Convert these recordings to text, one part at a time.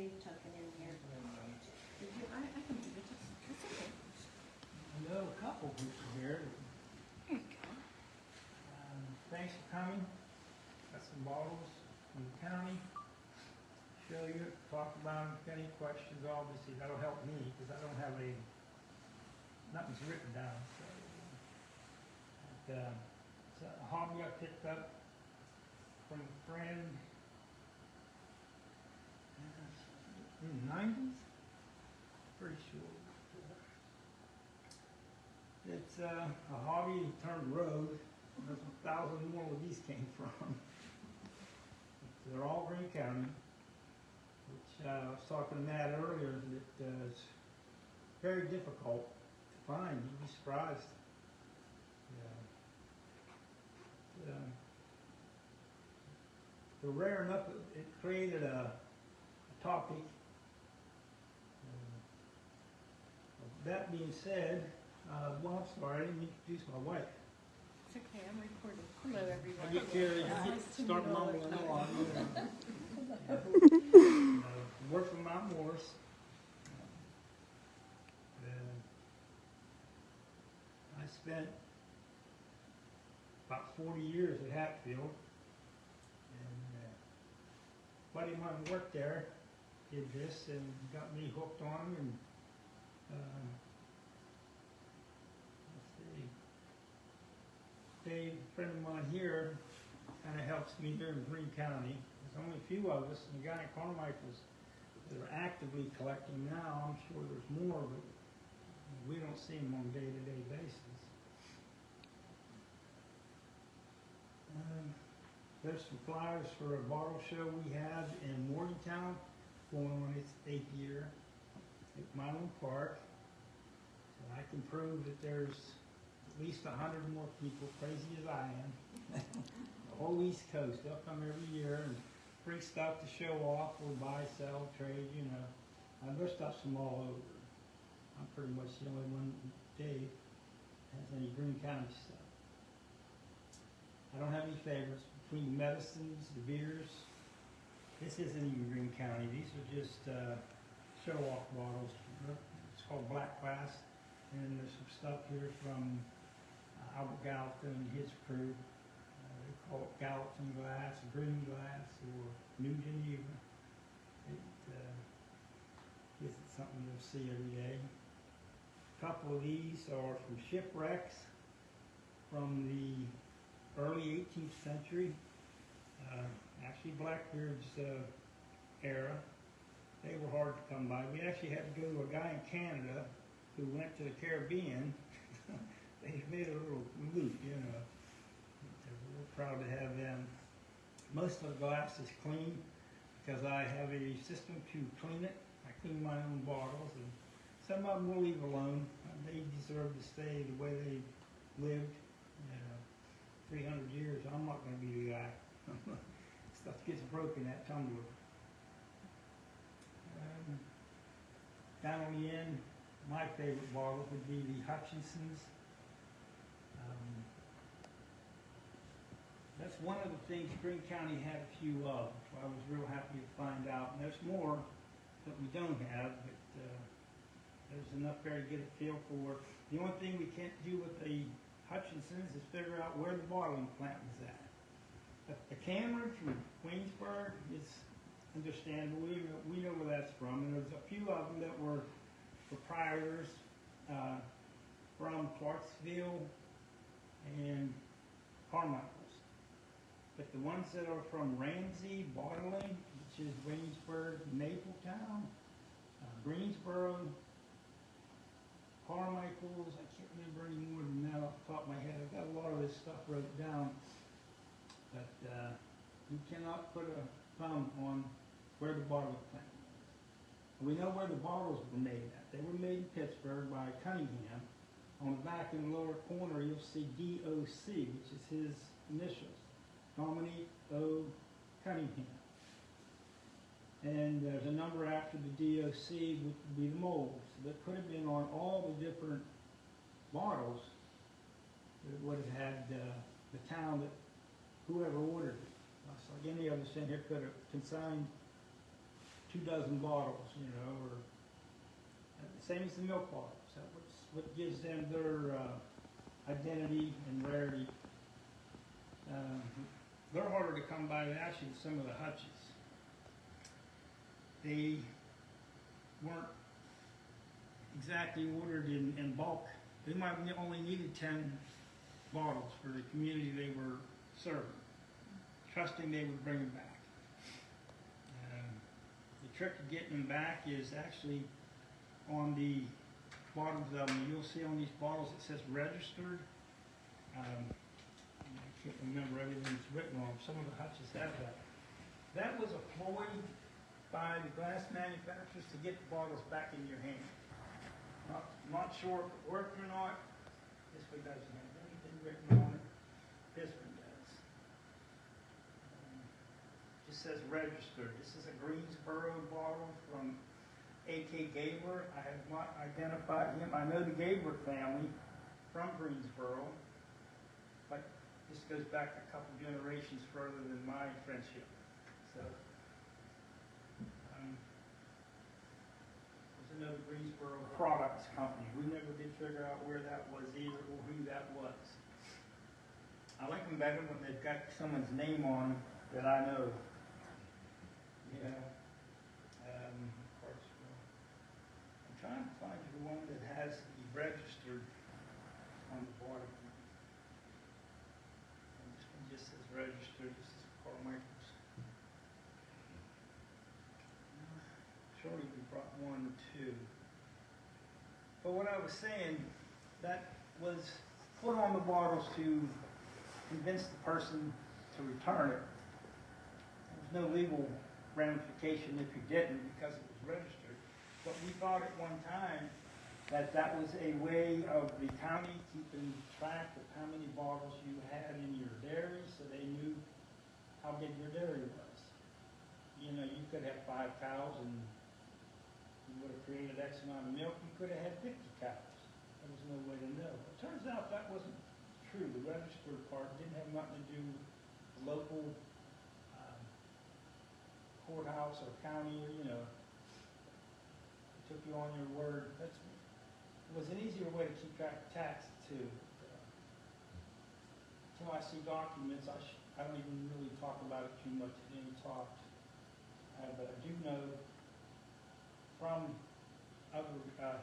Dave tucking in here. Did you, I can do it, it's okay. I know a couple people here. There you go. Thanks for coming. Got some bottles from the county. Show you, talk about them, if any questions, obviously, that'll help me, because I don't have nothing's written down, so. It's a hobby I picked up from a friend in the 90s, pretty sure. It's a hobby turned road. There's 1,000 more where these came from. They're all Greene County, which I was talking to Matt earlier, that it's very difficult to find. You'd be surprised. They're rare enough that it created a topic. That being said, well, I'm sorry, I didn't introduce my wife. It's okay, I'm recording. Hello, everyone. I get Kelley, Nice to start meet all of mumbling you. on. Work for Mount Morris. I spent about 40 years at Hatfield, and a buddy of mine who worked there did this and got me hooked on them. And let's see, Dave, a friend of mine here, kind of helps me here in Greene County. There's only a few of us, and the guy at Carmichael's that are actively collecting now. I'm sure there's more, but we don't see them on a day-to-day basis. There's some flyers for a bottle show we had in Morgantown, going on its 8th year at Milan Park. So I can prove that there's at least 100 more people crazy as I am. The whole East Coast, they'll come every year and bring stuff to show off or buy, sell, trade, you know. Their stuff's from all over. I'm pretty much the only one, Dave, has any Greene County stuff. I don't have any favorites between the medicines, the beers. This isn't even Greene County. These are just show-off bottles. It's called Black Glass. And there's some stuff here from Albert Gallatin and his crew. They call it Gallatin glass, Green glass, or New Geneva. It isn't something you'll see every day. A couple of these are from shipwrecks from the early 18th century. Actually Blackbeard's era. They were hard to come by. We actually had to go to a guy in Canada who went to the Caribbean. They made a little loop, you know. We're proud to have them. Most of the glass is clean because I have a system to clean it. I clean my own bottles, and some of them will leave alone. They deserve to stay the way they lived. 300 years, I'm not going to be the guy. Stuff gets broken, that tumbler. Down on the end, my favorite bottle would be the Hutchinson's. That's one of the things Greene County had a few of. I was real happy to find out. And there's more that we don't have, but there's enough there to get a feel for. The only thing we can't do with the Hutchinson's is figure out where the bottling plant was at. The Cameron from Queensburg is understandable. We know where that's from. And there's a few of them that were proprietors from Clarksville and Carmichael's. But the ones that are from Ramsey Bottling, which is Waynesburg, Mapletown, Greensboro, Carmichael's, I can't remember any more than that off the top of my head. I've got a lot of this stuff wrote down, but you cannot put a thumb on where the bottling plant was. We know where the bottles were made at. They were made in Pittsburgh by Cunningham. On the back in the lower corner, you'll see DOC, which is his initials, Dominique O. Cunningham. And there's a number after the DOC, which would be the molds. That could have been on all the different bottles. It would have had the town that whoever ordered it. Just like any of us in here could have consigned 2 dozen bottles, you know, or the same as the milk bottles. That's what gives them their identity and rarity. They're harder to come by than actually some of the hutches. They weren't exactly ordered in bulk. They might have only needed 10 bottles for the community they were serving, trusting they would bring them back. The trick to getting them back is actually on the bottoms of them. You'll see on these bottles it says registered. I can't remember everything that's written on them. Some of the hutches have that. That was a ploy by the glass manufacturers to get the bottles back in your hand. Not sure if it worked or not. This one doesn't have anything written on it. This one does. Just says registered. This is a Greensboro bottle from A.K. Gabler. I have not identified him. I know the Gabler family from Greensboro, but this goes back a couple generations further than my friendship. So, there's another Greensboro products company. We never did figure out where that was either or who that was. I like them better when they've got someone's name on them that I know. Yeah. I'm trying to find the one that has the registered on the bottom. And this one just says registered. This is Carmichael's. Surely we brought 1 or 2. But what I was saying, that was put on the bottles to convince the person to return it. There's no legal ramification if you didn't because it was registered. But we thought at one time that that was a way of the county keeping track of how many bottles you had in your dairy so they knew how big your dairy was. You know, you could have 5 cows and you would have created X amount of milk. You could have had 50 cows. There was no way to know. It turns out that wasn't true. The registered part didn't have nothing to do with the local courthouse or county, or, you know, it took you on your word. It was an easier way to keep track of taxes too. Until I see documents, I don't even really talk about it too much in any talks. But I do know from other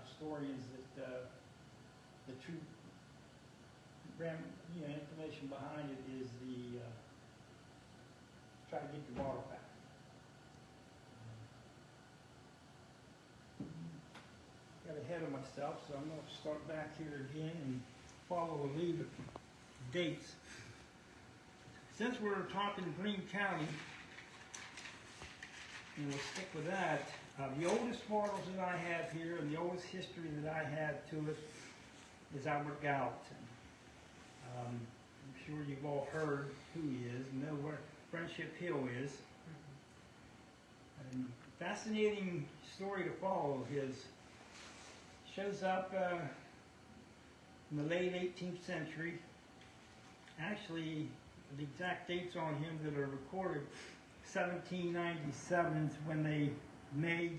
historians that the true information behind it is the try to get your bottle back. Got ahead of myself, so I'm going to start back here again and follow the lead of dates. Since we're talking Greene County, and we'll stick with that, the oldest bottles that I have here and the oldest history that I have to it is Albert Gallatin. I'm sure you've all heard who he is, know where Friendship Hill is. And fascinating story to follow. His shows up in the late 18th century. Actually, the exact dates on him that are recorded, 1797 is when they made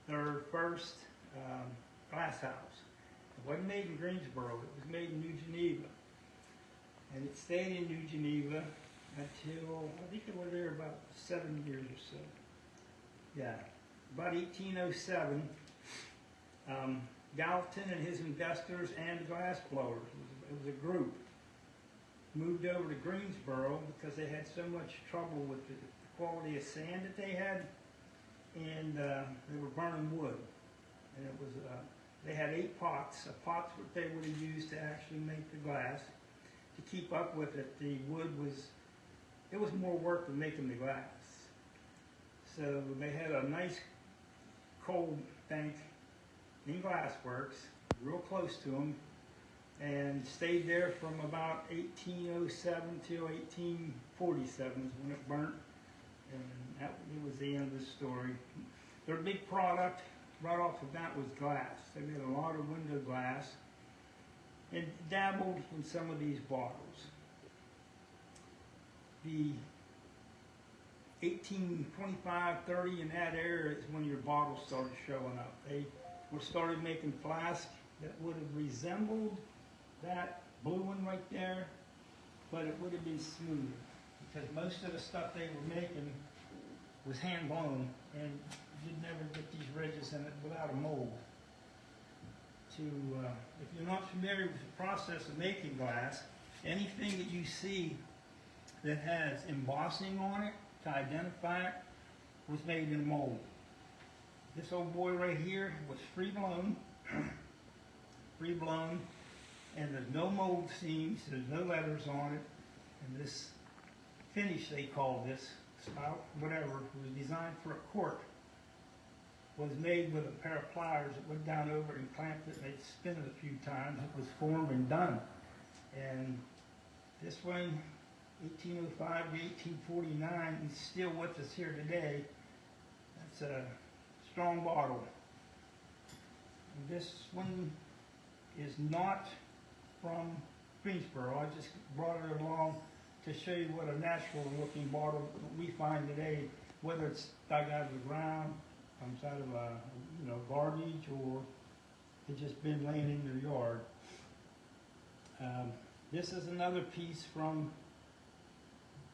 their first glass house. It wasn't made in Greensboro, it was made in New Geneva. And it stayed in New Geneva until, I think they were there about 7 years or so. Yeah, about 1807. Gallatin and his investors and the glass blowers, it was a group, moved over to Greensboro because they had so much trouble with the quality of sand that they had, and they were burning wood. And it was, they had 8 pots. A pot's what they would have used to actually make the glass. To keep up with it, the wood it was more work than making the glass. So they had a nice coal bank in Glassworks, real close to them, and stayed there from about 1807 till 1847 is when it burnt, and it was the end of the story. Their big product right off the bat was glass. They made a lot of window glass and dabbled in some of these bottles. The 1825, 30 in that area is when your bottles started showing up. They were started making flasks that would have resembled that blue one right there, but it would have been smoother because most of the stuff they were making was hand blown, and you'd never get these ridges in it without a mold. If you're not familiar with the process of making glass, anything that you see that has embossing on it to identify it was made in a mold. This old boy right here was free blown, and there's no mold seams, there's no letters on it, and this finish, they call this, spout, whatever, was designed for a cork, was made with a pair of pliers that went down over it and clamped it, and they'd spin it a few times. It was formed and done. And this one, 1805 to 1849, is still with us here today. That's a strong bottle. And this one is not from Greensboro. I just brought it along to show you what a natural looking bottle we find today, whether it's dug out of the ground, comes out of garbage, or it's just been laying in your yard. This is another piece from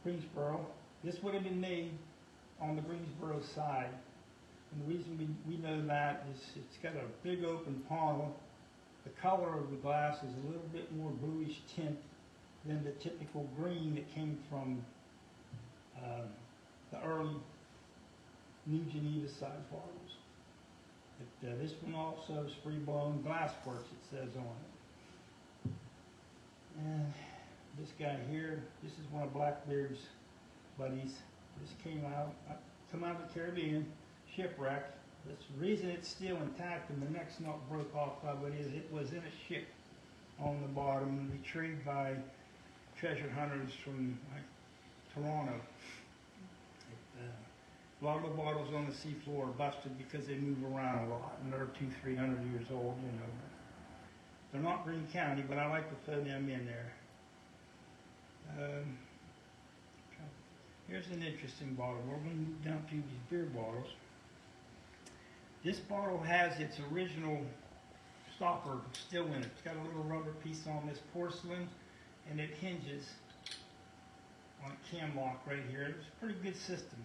Greensboro. This would have been made on the Greensboro side. And the reason we know that is it's got a big open panel. The color of the glass is a little bit more bluish tint than the typical green that came from the early New Geneva size bottles. But, this one also is free blown glass works, it says on it. And this guy here, this is one of Blackbeard's buddies. This came out of the Caribbean, shipwreck. The reason it's still intact and the neck's not broke off of it is it was in a ship on the bottom, retrieved by treasure hunters from Toronto. A lot of the bottles on the seafloor are busted because they move around a lot, and they're 200-300 years old, you know. They're not Greene County, but I like to throw them in there. Here's an interesting bottle. We're going to move down to these beer bottles. This bottle has its original stopper still in it. It's got a little rubber piece on this porcelain, and it hinges on a cam lock right here. It's a pretty good system.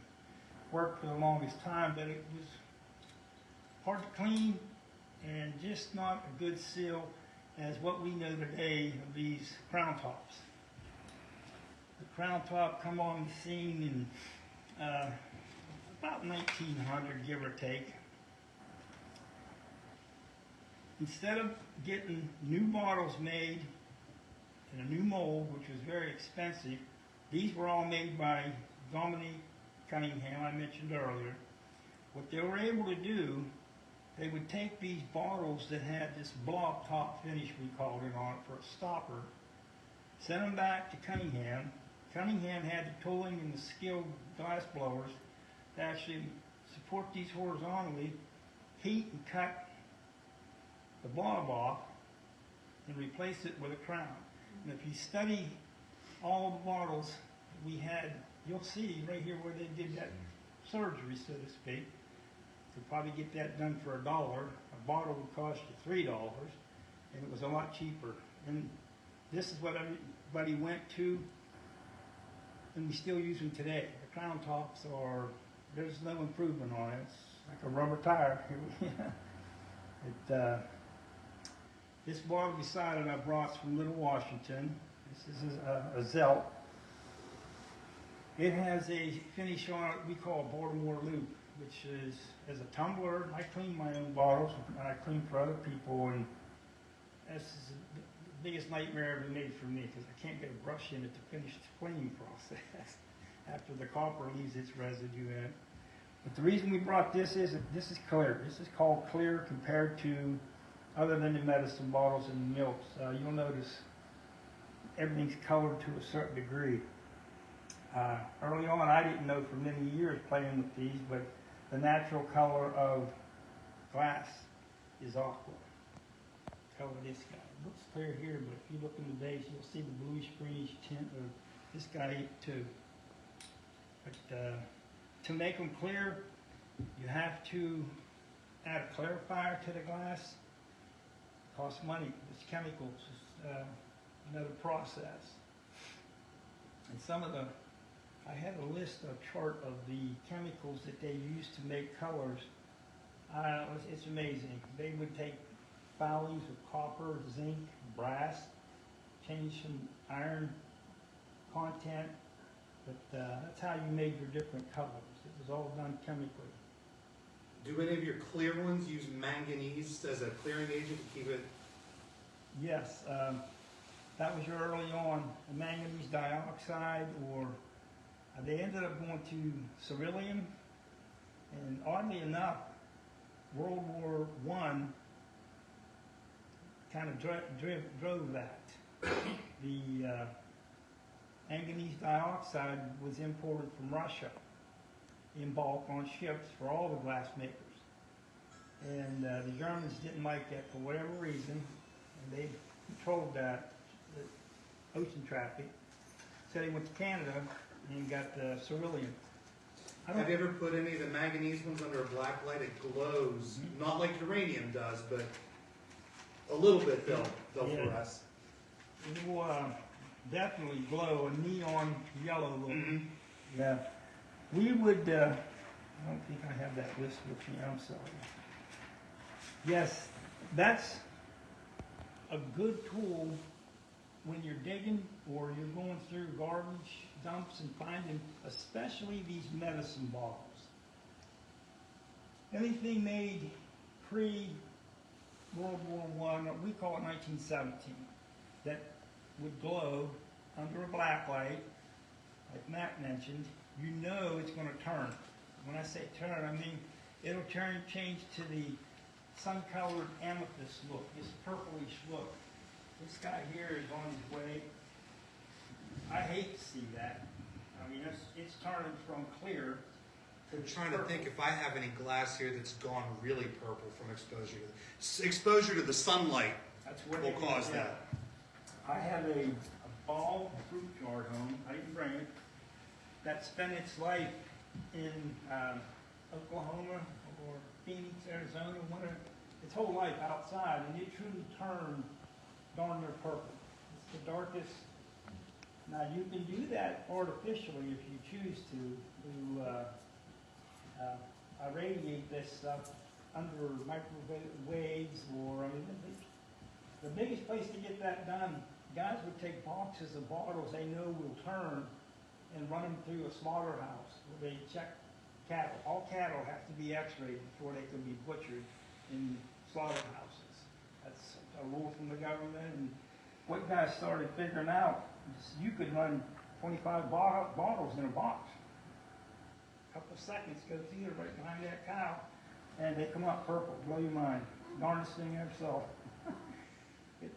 Worked for the longest time, but it was hard to clean and just not a good seal as what we know today of these crown tops. The crown top come on the scene in about 1900, give or take. Instead of getting new bottles made in a new mold, which was very expensive, these were all made by Dominique Cunningham, I mentioned earlier. What they were able to do, they would take these bottles that had this blob top finish, we called it, on it for a stopper, send them back to Cunningham. Cunningham had the tooling and the skilled glass blowers to actually support these horizontally, heat and cut the blob off, and replace it with a crown. And if you study all the bottles we had, you'll see right here where they did that surgery, so to speak. You could probably get that done for $1. A bottle would cost you $3, and it was a lot cheaper. And this is what everybody went to, and we still use them today. The crown tops are, there's no improvement on it. It's like a rubber tire. This bottle beside it I brought from Little Washington. This is a Zelt. It has a finish on it we call Baltimore Loop, which is as a tumbler. I clean my own bottles, and I clean for other people, and this is the biggest nightmare ever made for me because I can't get a brush in it to finish the cleaning process after the copper leaves its residue in it. But the reason we brought this is that this is clear. This is called clear compared to other than the medicine bottles and the milks. You'll notice everything's colored to a certain degree. Early on, I didn't know for many years playing with these, but the natural color of glass is aqua. Color this guy. It looks clear here, but if you look in the base, you'll see the bluish greenish tint of this guy too. But to make them clear, you have to add a clarifier to the glass. It costs money. It's chemicals. It's another process. And some of the, I had a list, a chart of the chemicals that they use to make colors. It's amazing. They would take filings of copper, zinc, brass, change some iron content, but that's how you made your different colors. It was all done chemically. Do any of your clear ones use manganese as a clearing agent to keep it? Yes, that was your early on, the manganese dioxide, or they ended up going to ceruleum, and oddly enough, World War I kind of drove that. The manganese dioxide was imported from Russia in bulk on ships for all the glass makers. And the Germans didn't like that for whatever reason, and they controlled that, the ocean traffic. So they went to Canada and got the ceruleum. Have you ever put any of the manganese ones under a black light? It glows, not like uranium does, but a little bit they'll fluoresce. It will definitely glow, a neon yellow look. Mm-hmm. Yeah. We would, I don't think I have that list with me, I'm sorry. Yes, that's a good tool when you're digging or you're going through garbage dumps and finding, especially these medicine bottles. Anything made pre-World War I, we call it 1917, that would glow under a black light, like Matt mentioned, you know it's going to turn. When I say turn, I mean it'll change to the sun-colored amethyst look, this purplish look. This guy here is on his way. I hate to see that. I mean, it's turning from clear to I'm trying purple. to think if I have any glass here that's gone really purple from exposure. Exposure to the sunlight That's what will it cause is, that. yeah. I have a ball fruit jar at home. I didn't bring it. That spent its life in Oklahoma or Phoenix, Arizona, its whole life outside, and it truly turned darn near purple. It's the darkest. Now you can do that artificially if you choose to irradiate this stuff under microwaves, or I mean, the biggest place to get that done, guys would take boxes of bottles they know will turn and run them through a slaughterhouse where they check cattle. All cattle have to be x-rayed before they can be butchered in slaughterhouses. That's a rule from the government. And what guys started figuring out is you could run 25 bottles in a box. A couple of seconds goes either right behind that cow, and they come out purple. Blow your mind. Darndest thing I ever saw.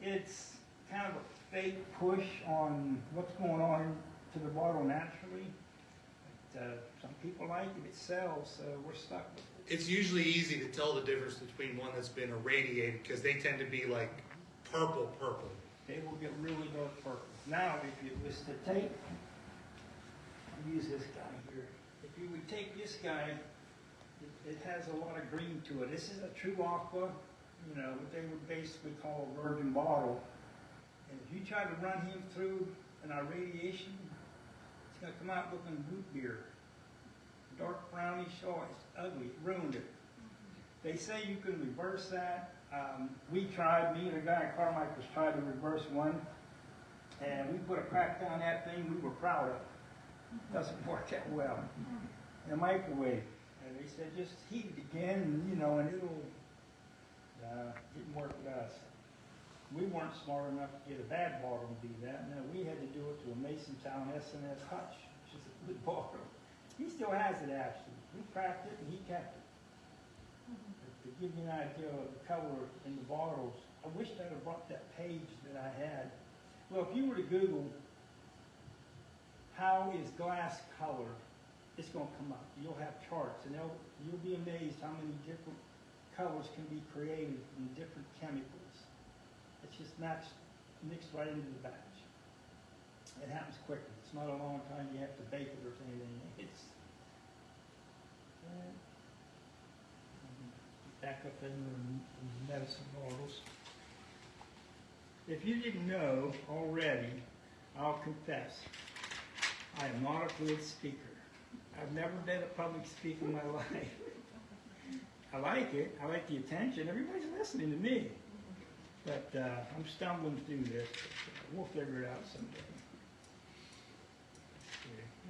It's kind of a fake push on what's going on to the bottle naturally. But, some people like it. It sells, so we're stuck with it. It's usually easy to tell the difference between one that's been irradiated because they tend to be like purple. They will get really dark purple. Now, if it was to take, I'll use this guy here. If you would take this guy, it has a lot of green to it. This is a true aqua, you know, what they would basically call a virgin bottle. And if you try to run him through an irradiation, it's going to come out looking root beer. Dark brownish, oh, it's ugly. It ruined it. They say you can reverse that. We tried, me and a guy at Carmichael's tried to reverse one, and we put a crack down that thing we were proud of. Doesn't work that well. In a microwave. And they said just heat it again, and, you know, and it'll, didn't work with us. We weren't smart enough to get a bad bottle to do that. No, we had to do it to a Masontown S&S Hutch, which is a good bottle. He still has it, actually. We cracked it, and he kept it. But to give you an idea of the color in the bottles, I wish I'd have brought that page that I had. Well, if you were to Google, how is glass colored, it's going to come up. You'll have charts, and you'll be amazed how many different colors can be created from different chemicals. It's just mixed right into the batch. It happens quickly. It's not a long time you have to bake it or anything. Back up in the medicine bottles. If you didn't know already, I'll confess, I am not a good speaker. I've never been a public speaker in my life. I like it. I like the attention. Everybody's listening to me. But I'm stumbling through this. But, we'll figure it out someday.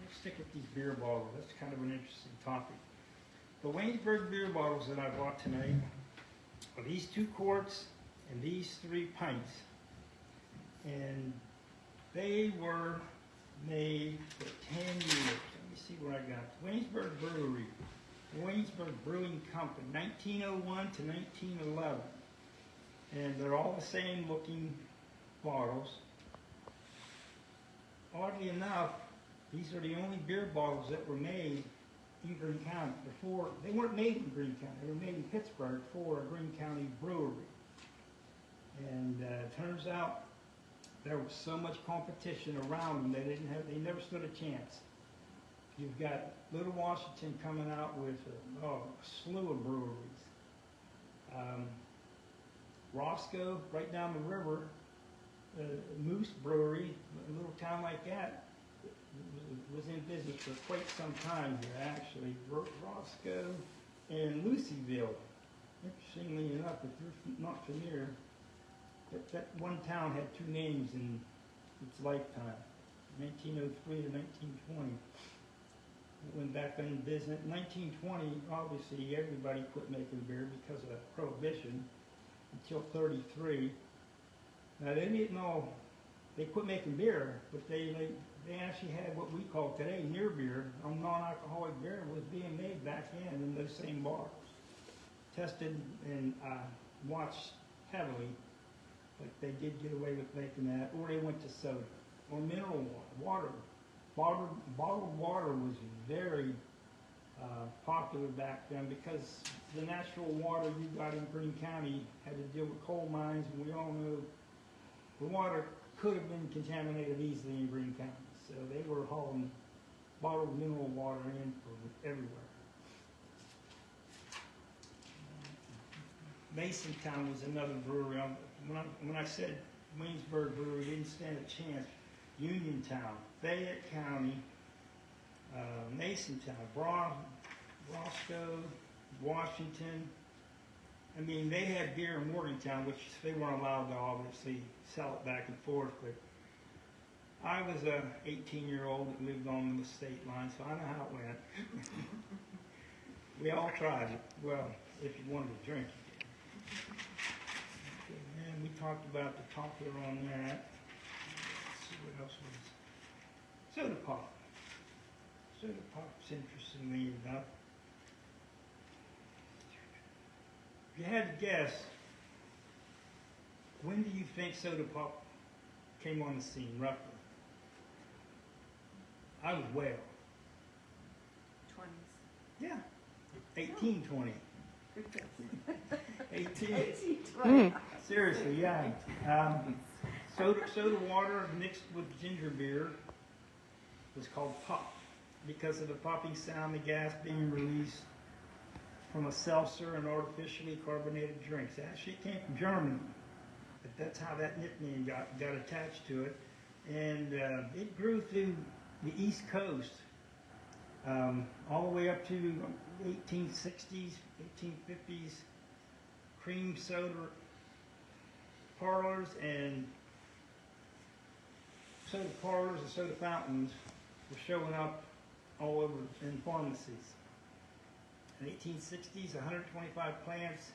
Let's stick with these beer bottles. That's kind of an interesting topic. The Waynesburg beer bottles that I bought tonight are these 2 quarts and these 3 pints. And they were made for 10 years. Let me see what I got. Waynesburg Brewery, Waynesburg Brewing Company, 1901 to 1911. And they're all the same looking bottles. Oddly enough, these are the only beer bottles that were made in Greene County. Before, they weren't made in Greene County, they were made in Pittsburgh for a Greene County brewery. And turns out there was so much competition around them, they never stood a chance. You've got Little Washington coming out with a slew of breweries. Roscoe, right down the river, Moose Brewery, a little town like that, was in business for quite some time here, actually. Roscoe and Lucyville. Interestingly enough, if you're not familiar, that one town had 2 names in its lifetime, 1903 to 1920. It went back in business. 1920, obviously, everybody quit making beer because of Prohibition until 33. Now, they didn't all, they quit making beer, but they actually had what we call today near beer, non-alcoholic beer, was being made back in those same bottles. Tested and watched heavily, but they did get away with making that, or they went to soda, or mineral water. Bottled water was very popular back then because the natural water you got in Greene County had to deal with coal mines, and we all know the water could have been contaminated easily in Greene County. So they were hauling bottled mineral water in from everywhere. Masontown was another brewery. When I said Waynesburg Brewery, didn't stand a chance. Uniontown, Fayette County, Masontown, Roscoe, Washington. I mean, they had beer in Morgantown, which they weren't allowed to obviously sell it back and forth, but I was a 18-year-old that lived on the state line, so I know how it went. We all tried it. Well, if you wanted to drink it. Okay, and we talked about the toppler on that. Let's see what else was. Soda pop. Soda pop's interestingly enough. If you had to guess, when do you think soda pop came on the scene, roughly? I was well. 20s. Yeah. 1820. 18. 1820. Seriously, yeah. Soda water mixed with ginger beer was called pop because of the popping sound, the gas being released from a seltzer and artificially carbonated drinks. It actually came from Germany, but that's how that nickname got attached to it. And it grew through the East Coast, all the way up to 1860s, 1850s. Cream soda parlors and soda fountains were showing up all over in pharmacies. In the 1860s, 125 plants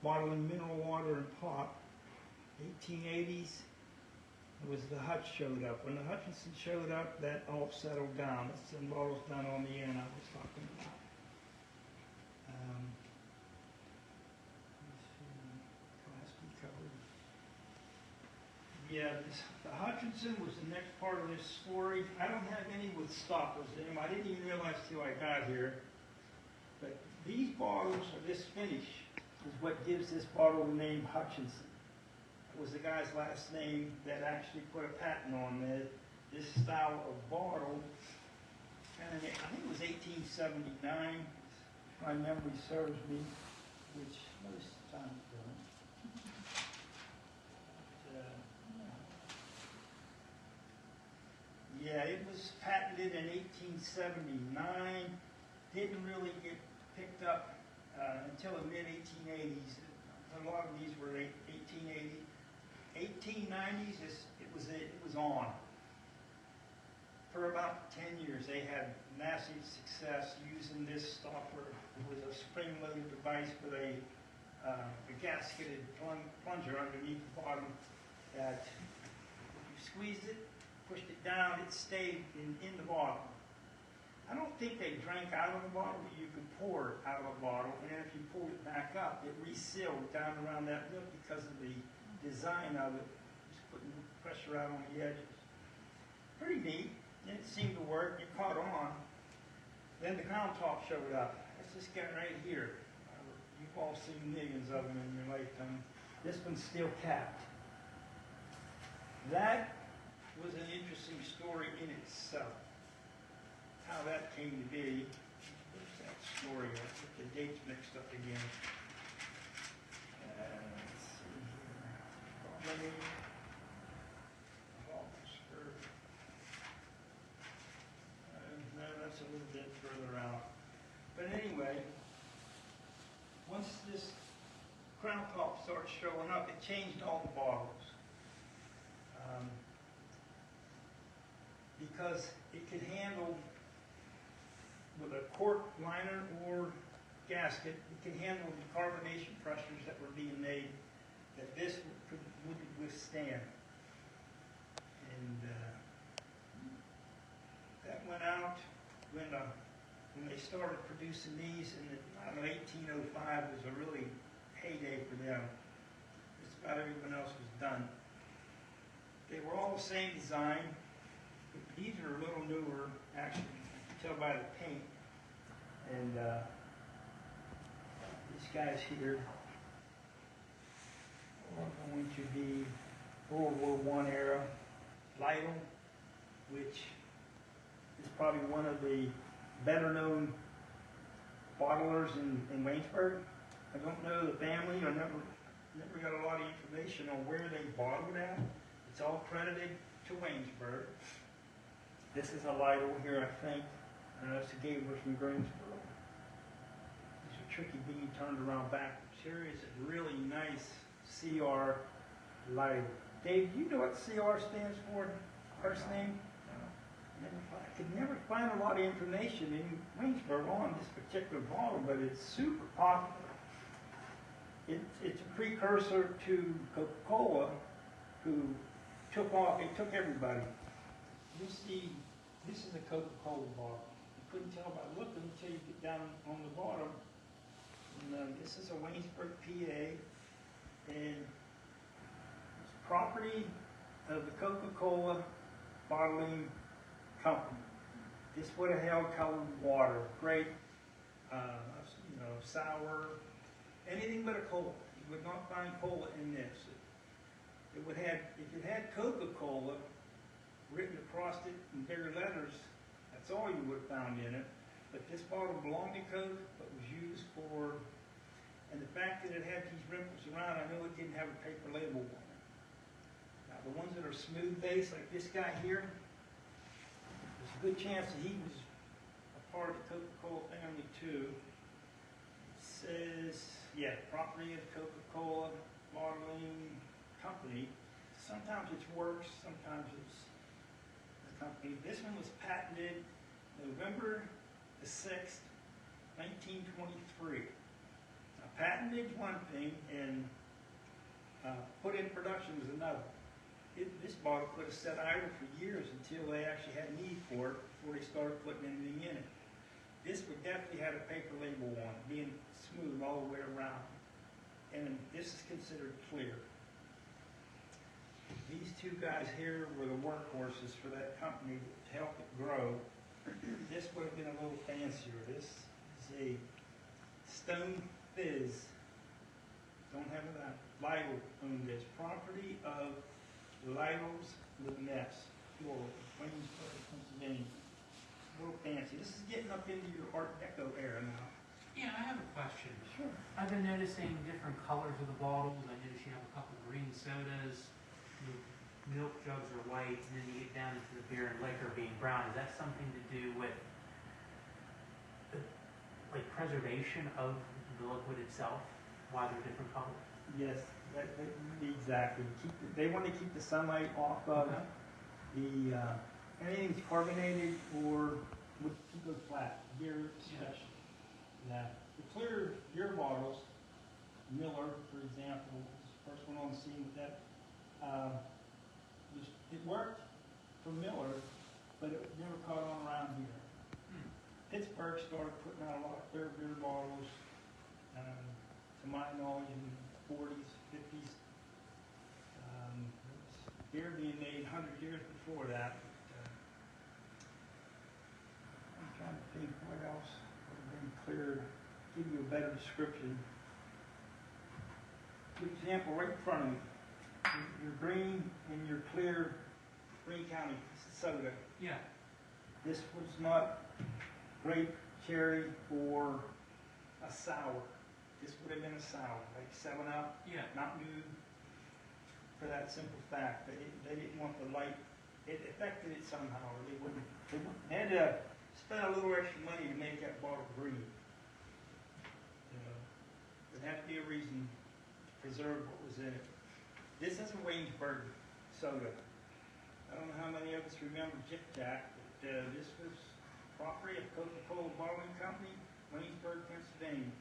bottling mineral water and pop. 1880s, it was the Hutch showed up. When the Hutchinson showed up, that all settled down. That's the bottles down on the end I was talking about. Yeah, the Hutchinson was the next part of this story. I don't have any with stoppers in them. I didn't even realize till I got here. But these bottles, or this finish, is what gives this bottle the name Hutchinson. It was the guy's last name that actually put a patent on this style of bottle. And I think it was 1879. my memory serves me, which most times don't. Yeah, it was patented in 1879. Didn't really get picked up until the mid-1880s. A lot of these were 1880. 1890s, it was on. For about 10 years, they had massive success using this software. It was a spring-loaded device with a gasketed plunger underneath the bottom that if you squeezed it, pushed it down, it stayed in the bottle. I don't think they drank out of the bottle, but you could pour it out of a bottle, and then if you pulled it back up, it resealed down around that lip because of the design of it, just putting pressure out on the edges. Pretty neat. And it seemed to work. It caught on. Then the crown top showed up. That's this guy right here. You've all seen millions of them in your lifetime. This one's still capped. That was an interesting story in itself. How that came to be. Where's that story? I put the dates mixed up again. Let's see here. No, that's a little bit further out. But anyway, once this crown top started showing up, it changed all the bottles. Because it could handle, with a cork liner or gasket, it could handle the carbonation pressures that were being made that this would withstand. And that went out when they started producing these in the, 1805 was a really heyday for them. Just about everyone else was done. They were all the same design. But these are a little newer, actually. You can tell by the paint. And these guys here are going to be World War I era Lytle, which is probably one of the better known bottlers in Waynesburg. I don't know the family. I never got a lot of information on where they bottled at. It's all credited to Waynesburg. This is a Lytle here, I think. That's a Gabler from Greensboro. These are tricky being turned around backwards. Here is a really nice CR Lytle. Dave, do you know what CR stands for? First name? I could never find a lot of information in Waynesburg on this particular bottle, but it's super popular. It's a precursor to Coca-Cola, who took off. It took everybody. You see, this is a Coca-Cola bottle. You couldn't tell by looking until you get down on the bottom. And this is a Waynesburg, PA, and it's property of the Coca-Cola bottling company. This would have held colored water, grape, sour, anything but a cola. You would not find cola in this. It would have, if it had Coca-Cola written across it in bigger letters, that's all you would have found in it. But this bottle belonged to Coke, but was used for, and the fact that it had these ripples around, I know it didn't have a paper label on it. Now the ones that are smooth base, like this guy here, there's a good chance that he was a part of the Coca-Cola family too. It says, yeah, property of Coca-Cola bottling company. Sometimes it's works, sometimes it's the company. This one was patented November the 6th, 1923. Now, patented one thing and put in production was another. This bottle could have sat idle for years until they actually had need for it before they started putting anything in it. This would definitely have a paper label on it, being smooth all the way around. And this is considered clear. These two guys here were the workhorses for that company to help it grow. This would have been a little fancier. This is a Stone Fizz. Don't have that. Lytle owned this. Property of Lytle's Nest, Waynesburg, Pennsylvania. A little fancy. This is getting up into your Art Deco era now. Yeah, I have a question. Sure. I've been noticing different colors of the bottles. I notice you have a couple of green sodas. The milk jugs are white, and then you get down into the beer and liquor being brown. Is that something to do with the, like, preservation of the liquid itself? Why they're different colors? Yes, exactly. They want to keep the sunlight off of the anything carbonated or would keep it flat. Beer especially. Now, the clear beer bottles, Miller, for example, was the first one on the scene with that. It worked for Miller, but it never caught on around here. Pittsburgh started putting out a lot of clear beer bottles, to my knowledge, in the 40s, 50s. Beer being made 100 years before that. I'm trying to think what else would have been clear, give you a better description. For example, right in front of me, your green and your clear Greene County soda. Yeah. This was not grape, cherry, or a sour. This would have been a sour, like 7-Up, Yeah. Mountain Dew, for that simple fact that they didn't want the light. It affected it somehow, or they had to spend a little extra money to make that bottle green. There had to be a reason to preserve what was in it. This is a Waynesburg soda. I don't know how many of us remember Jip Jack, but this was property of Coca-Cola Bottling Company, Waynesburg, Pennsylvania.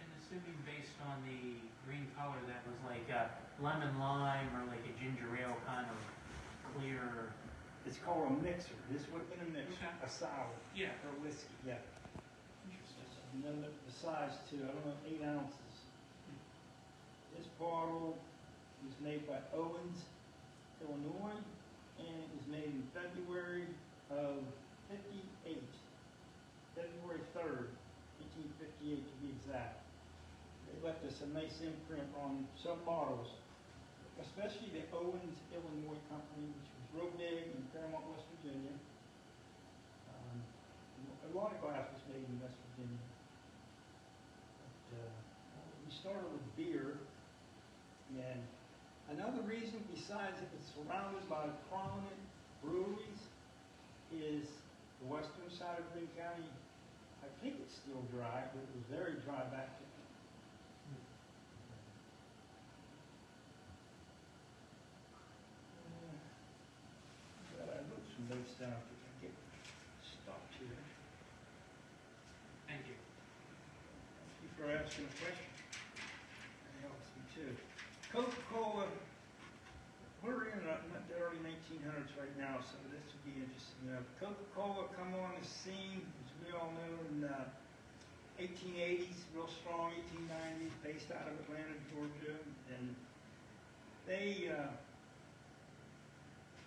And assuming based on the green color, that was like a lemon lime or like a ginger ale kind of clear. It's called a mixer. This would have been a mixer, Okay. a sour, Yeah. or whiskey, yeah. Interesting. And then the size too, I don't know, 8 ounces. This bottle was made by Owens, Illinois, and it was made in February of 58. February 3rd, 1858 to be exact. They left us a nice imprint on some bottles, especially the Owens, Illinois company, which was real big in Fairmont, West Virginia. A lot of glass was made in West Virginia. But, we started with beer, and another reason besides that it's surrounded by prominent breweries is the western side of Greene County. I think it's still dry, but it was very dry back then. But I wrote some notes down if we can get stopped here. Thank you. Thank you for asking a question. That helps me too. Coca-Cola, we're in the early 1900s right now, so this would be interesting. Coca-Cola come on the scene, as we all know, in the 1880s, real strong, 1890s, based out of Atlanta, Georgia, and they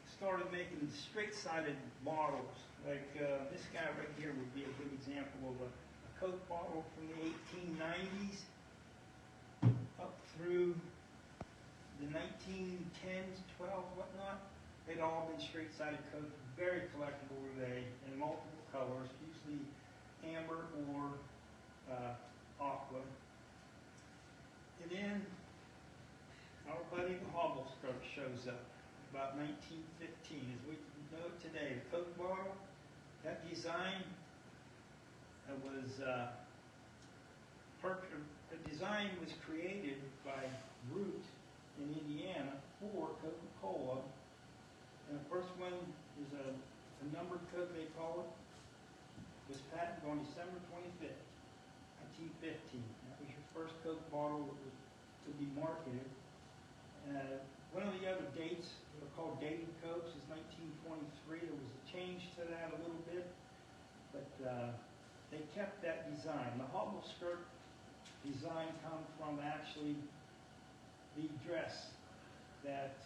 started making straight-sided bottles. Like this guy right here would be a good example of a Coke bottle from the 1890s up through the 1910s, 12, whatnot. They'd all been straight-sided Coke, very collectible today, in multiple colors, usually amber or aqua. And then our buddy the Hobble Skirt shows up about 1915. As we know it today, the Coke bottle, that design was created by Root in Indiana for Coca-Cola. And the first one is a numbered Coke, they call it, was patented on December 25th, 1915. That was your first Coke bottle that was to be marketed. One of the other dates, they're called dated Cokes, is 1923. There was a change to that a little bit, but they kept that design. The Hobble Skirt design comes from actually the dress that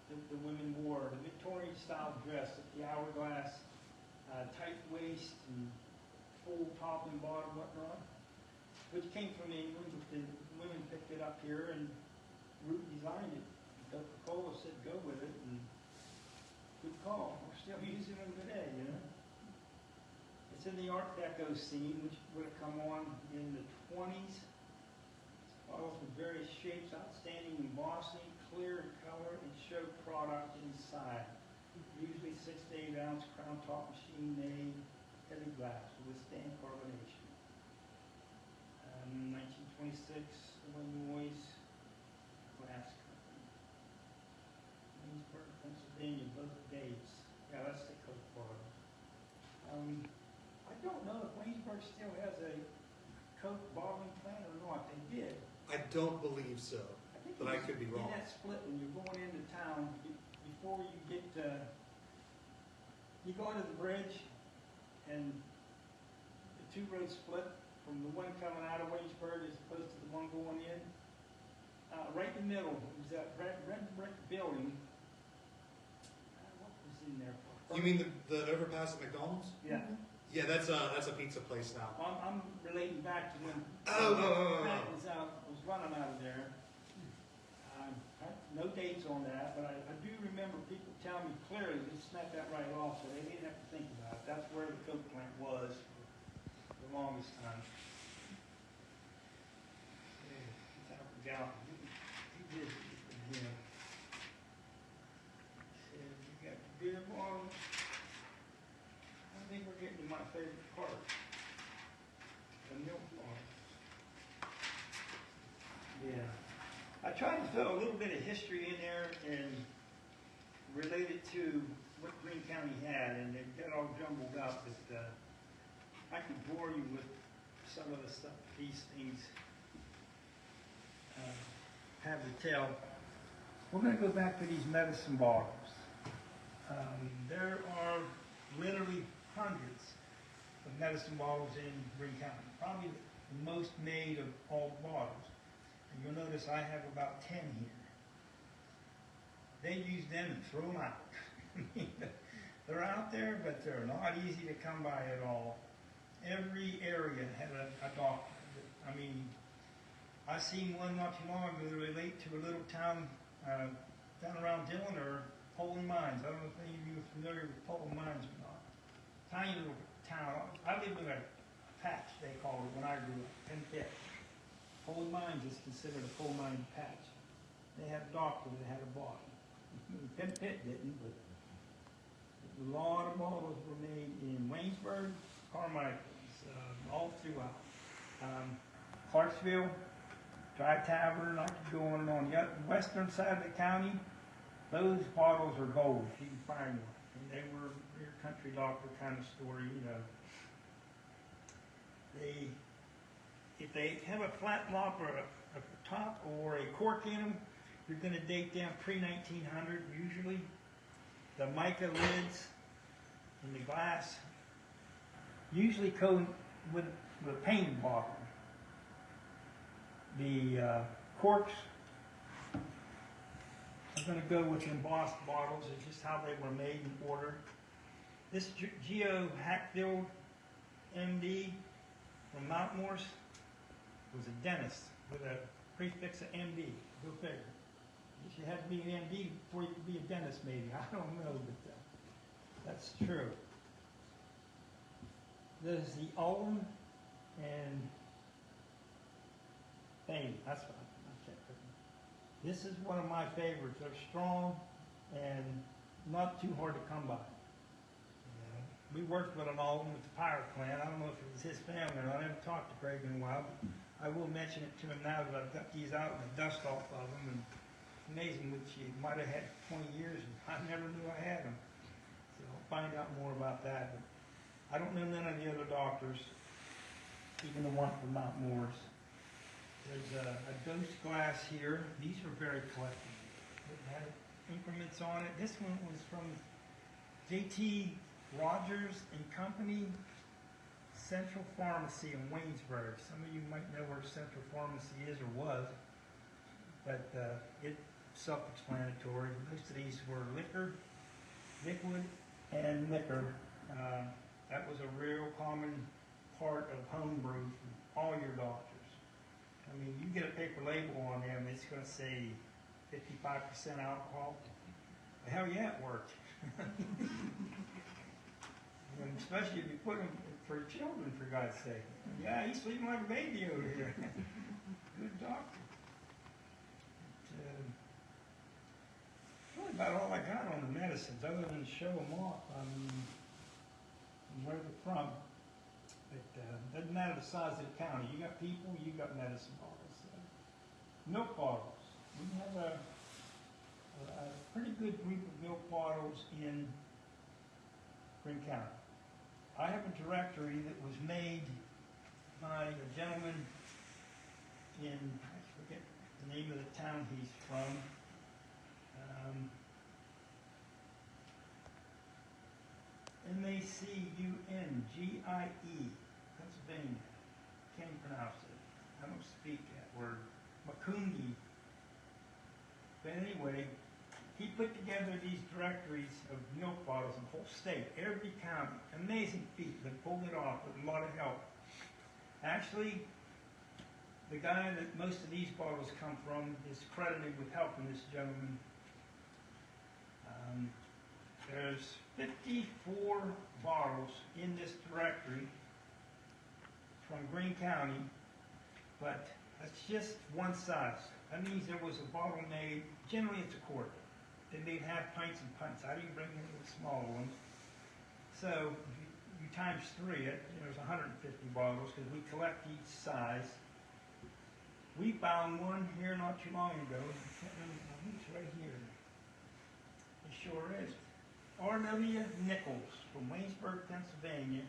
the women wore, the Victorian style dress, the hourglass, tight waist and full top and bottom, whatnot, which came from England, but the women picked it up here and Root designed it. Coca-Cola said go with it, and good call. We're still using them today, you know. It's in the Art Deco scene, which would have come on in the 20s. Bottles with various shapes, outstanding embossing, clear color, and show product inside. Usually 6 to 8 ounce crown top machine made heavy glass to withstand carbonation. 1926, Illinois Glass Company. Waynesburg, Pennsylvania, both dates. Yeah, that's the Coke bottle. I don't know if Waynesburg still has a Coke bottling plant or not. They did. I don't believe so, but I could be wrong. In that split when you're going into town, before you get, you go into the bridge and the two roads split from the one coming out of Waynesburg as opposed to the one going in. Right in the middle was that red brick building. What was in there? You mean the overpass at McDonald's? Yeah. Yeah, that's a pizza place now. I'm relating back to when Pat was running out of there. No dates on that, but I do remember people telling me clearly they snapped that right off, so they didn't have to think about it. That's where the Coke plant was for the longest time. I forgot. He did it again. You got the beer bottle. I think we're getting to my favorite part. The milk bar. Yeah. I tried to throw a little bit of history in there and relate it to what Greene County had, and it got all jumbled up, but I could bore you with some of the stuff these things have to tell. We're going to go back to these medicine bottles. There are literally hundreds of medicine bottles in Greene County, probably the most made of all bottles. And you'll notice I have about 10 here. They use them and throw them out. They're out there, but they're not easy to come by at all. Every area had a doctor. I mean, I seen one not too long ago that relate to a little town down around Dillon or Poland Mines. I don't know if any of you are familiar with Poland Mines or not. Tiny little town. I lived in a patch, they called it when I grew up, Penn Pit. Poland Mines is considered a coal mine patch. They had a doctor that had a bottle. Penn Pit didn't, but a lot of bottles were made in Waynesburg, Carmichael's, all throughout. Clarksville, Dry Tavern, I could go on and on. The western side of the county, those bottles are gold. You can find one. And they were your country doctor kind of story, you know. If they have a flat lop or a top or a cork in them, you're going to date them pre-1900 usually. The mica lids and the glass usually go with a painted bottle. The corks are going to go with embossed bottles. It's just how they were made and ordered. This Geo Hackfield MD from Mount Morris was a dentist with a prefix of MD. Go figure. You had to be an MD before you could be a dentist, maybe. I don't know, but that's true. There's the Ulm and Fame. That's what I checked. This is one of my favorites. They're strong and not too hard to come by. We worked with an Ulm with the power plant. I don't know if it was his family or not. I haven't talked to Craig in a while, but I will mention it to him now that I've got these out and the dust off of them. And it's amazing what she might have had 20 years and I never knew I had them. So I'll find out more about that. But I don't know none of the other doctors, even the one from Mount Morris. There's a dose glass here. These are very collectible. It had increments on it. This one was from J.T. Rogers and Company, Central Pharmacy in Waynesburg. Some of you might know where Central Pharmacy is or was, but it's self-explanatory. Most of these were liquor, liquid, and liquor. That was a real common part of homebrew from all your doctors. I mean, you get a paper label on them, it's going to say 55% alcohol. Hell yeah, it worked. And especially if you put them, for children, for God's sake. Yeah, he's sleeping like a baby over here. Good doctor. Really about all I got on the medicines, other than to show them off. I mean, where they're from. But doesn't matter the size of the county. You got people, you got medicine bottles. Milk bottles. We have a pretty good group of milk bottles in Greene County. I have a directory that was made by a gentleman in, I forget the name of the town he's from. Macunie, Pennsylvania. Can't pronounce it. I don't speak that word. Macunie. But anyway, he put together these directories of milk bottles in the whole state, every county. Amazing feat. They pulled it off with a lot of help. Actually, the guy that most of these bottles come from is credited with helping this gentleman. There's 54 bottles in this directory from Greene County, but that's just one size. That means there was a bottle made, generally it's a quart. They made half pints and pints. I didn't bring any of the smaller ones. So you times 3 it, there's 150 bottles because we collect each size. We found one here not too long ago. I can't remember, I think it's right here. It sure is. R.W. Nichols from Waynesburg, Pennsylvania,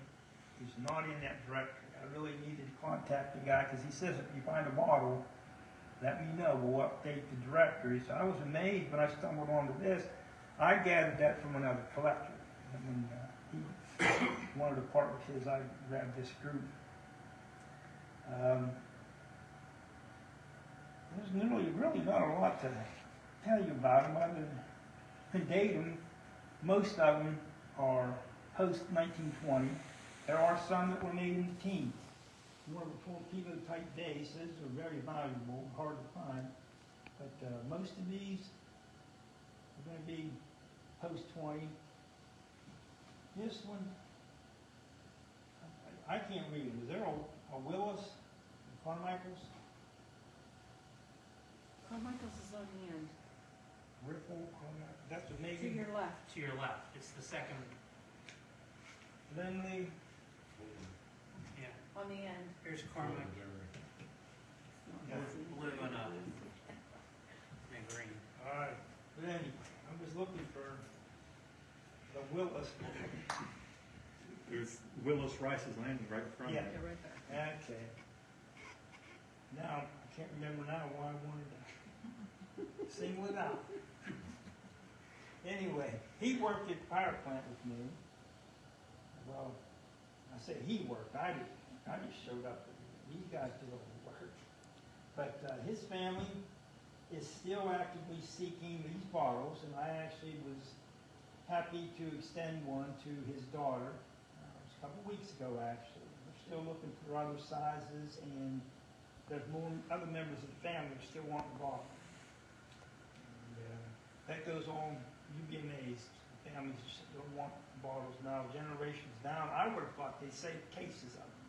is not in that directory. I really needed to contact the guy because he says if you find a bottle, let me know. We'll update the directory. So I was amazed when I stumbled onto this. I gathered that from another collector. And when he wanted to part with his, I grabbed this group. There's really not a lot to tell you about them other than date them. Most of them are post-1920. There are some that were made in the teens. More before type days. Those are very valuable, hard to find. But most of these are going to be post-20. This one, I can't read it. Is there a Willis? Carmichael's? Carmichael's is on the end, Ripple? Carmichael? That's what to Megan. your left. To your left, it's the second, Lindley. yeah. On the end. Here's Carmichael, Yeah. blue and and green. All right. But anyway, I was looking for the Willis. There's Willis Rice's Landing right in front Yeah. of it. They're right there. Okay. Now, I can't remember now why I wanted to single it out. Anyway, he worked at the power plant with me. Well, I say he worked. I just showed up. These guys did all the work. But his family is still actively seeking these bottles, and I actually was happy to extend one to his daughter. It was a couple weeks ago, actually. We're still looking for other sizes, and there's more other members of the family who still want the bottle. And, that goes on. You'd be amazed. Families just don't want bottles now. Generations down. I would have thought they saved cases of them.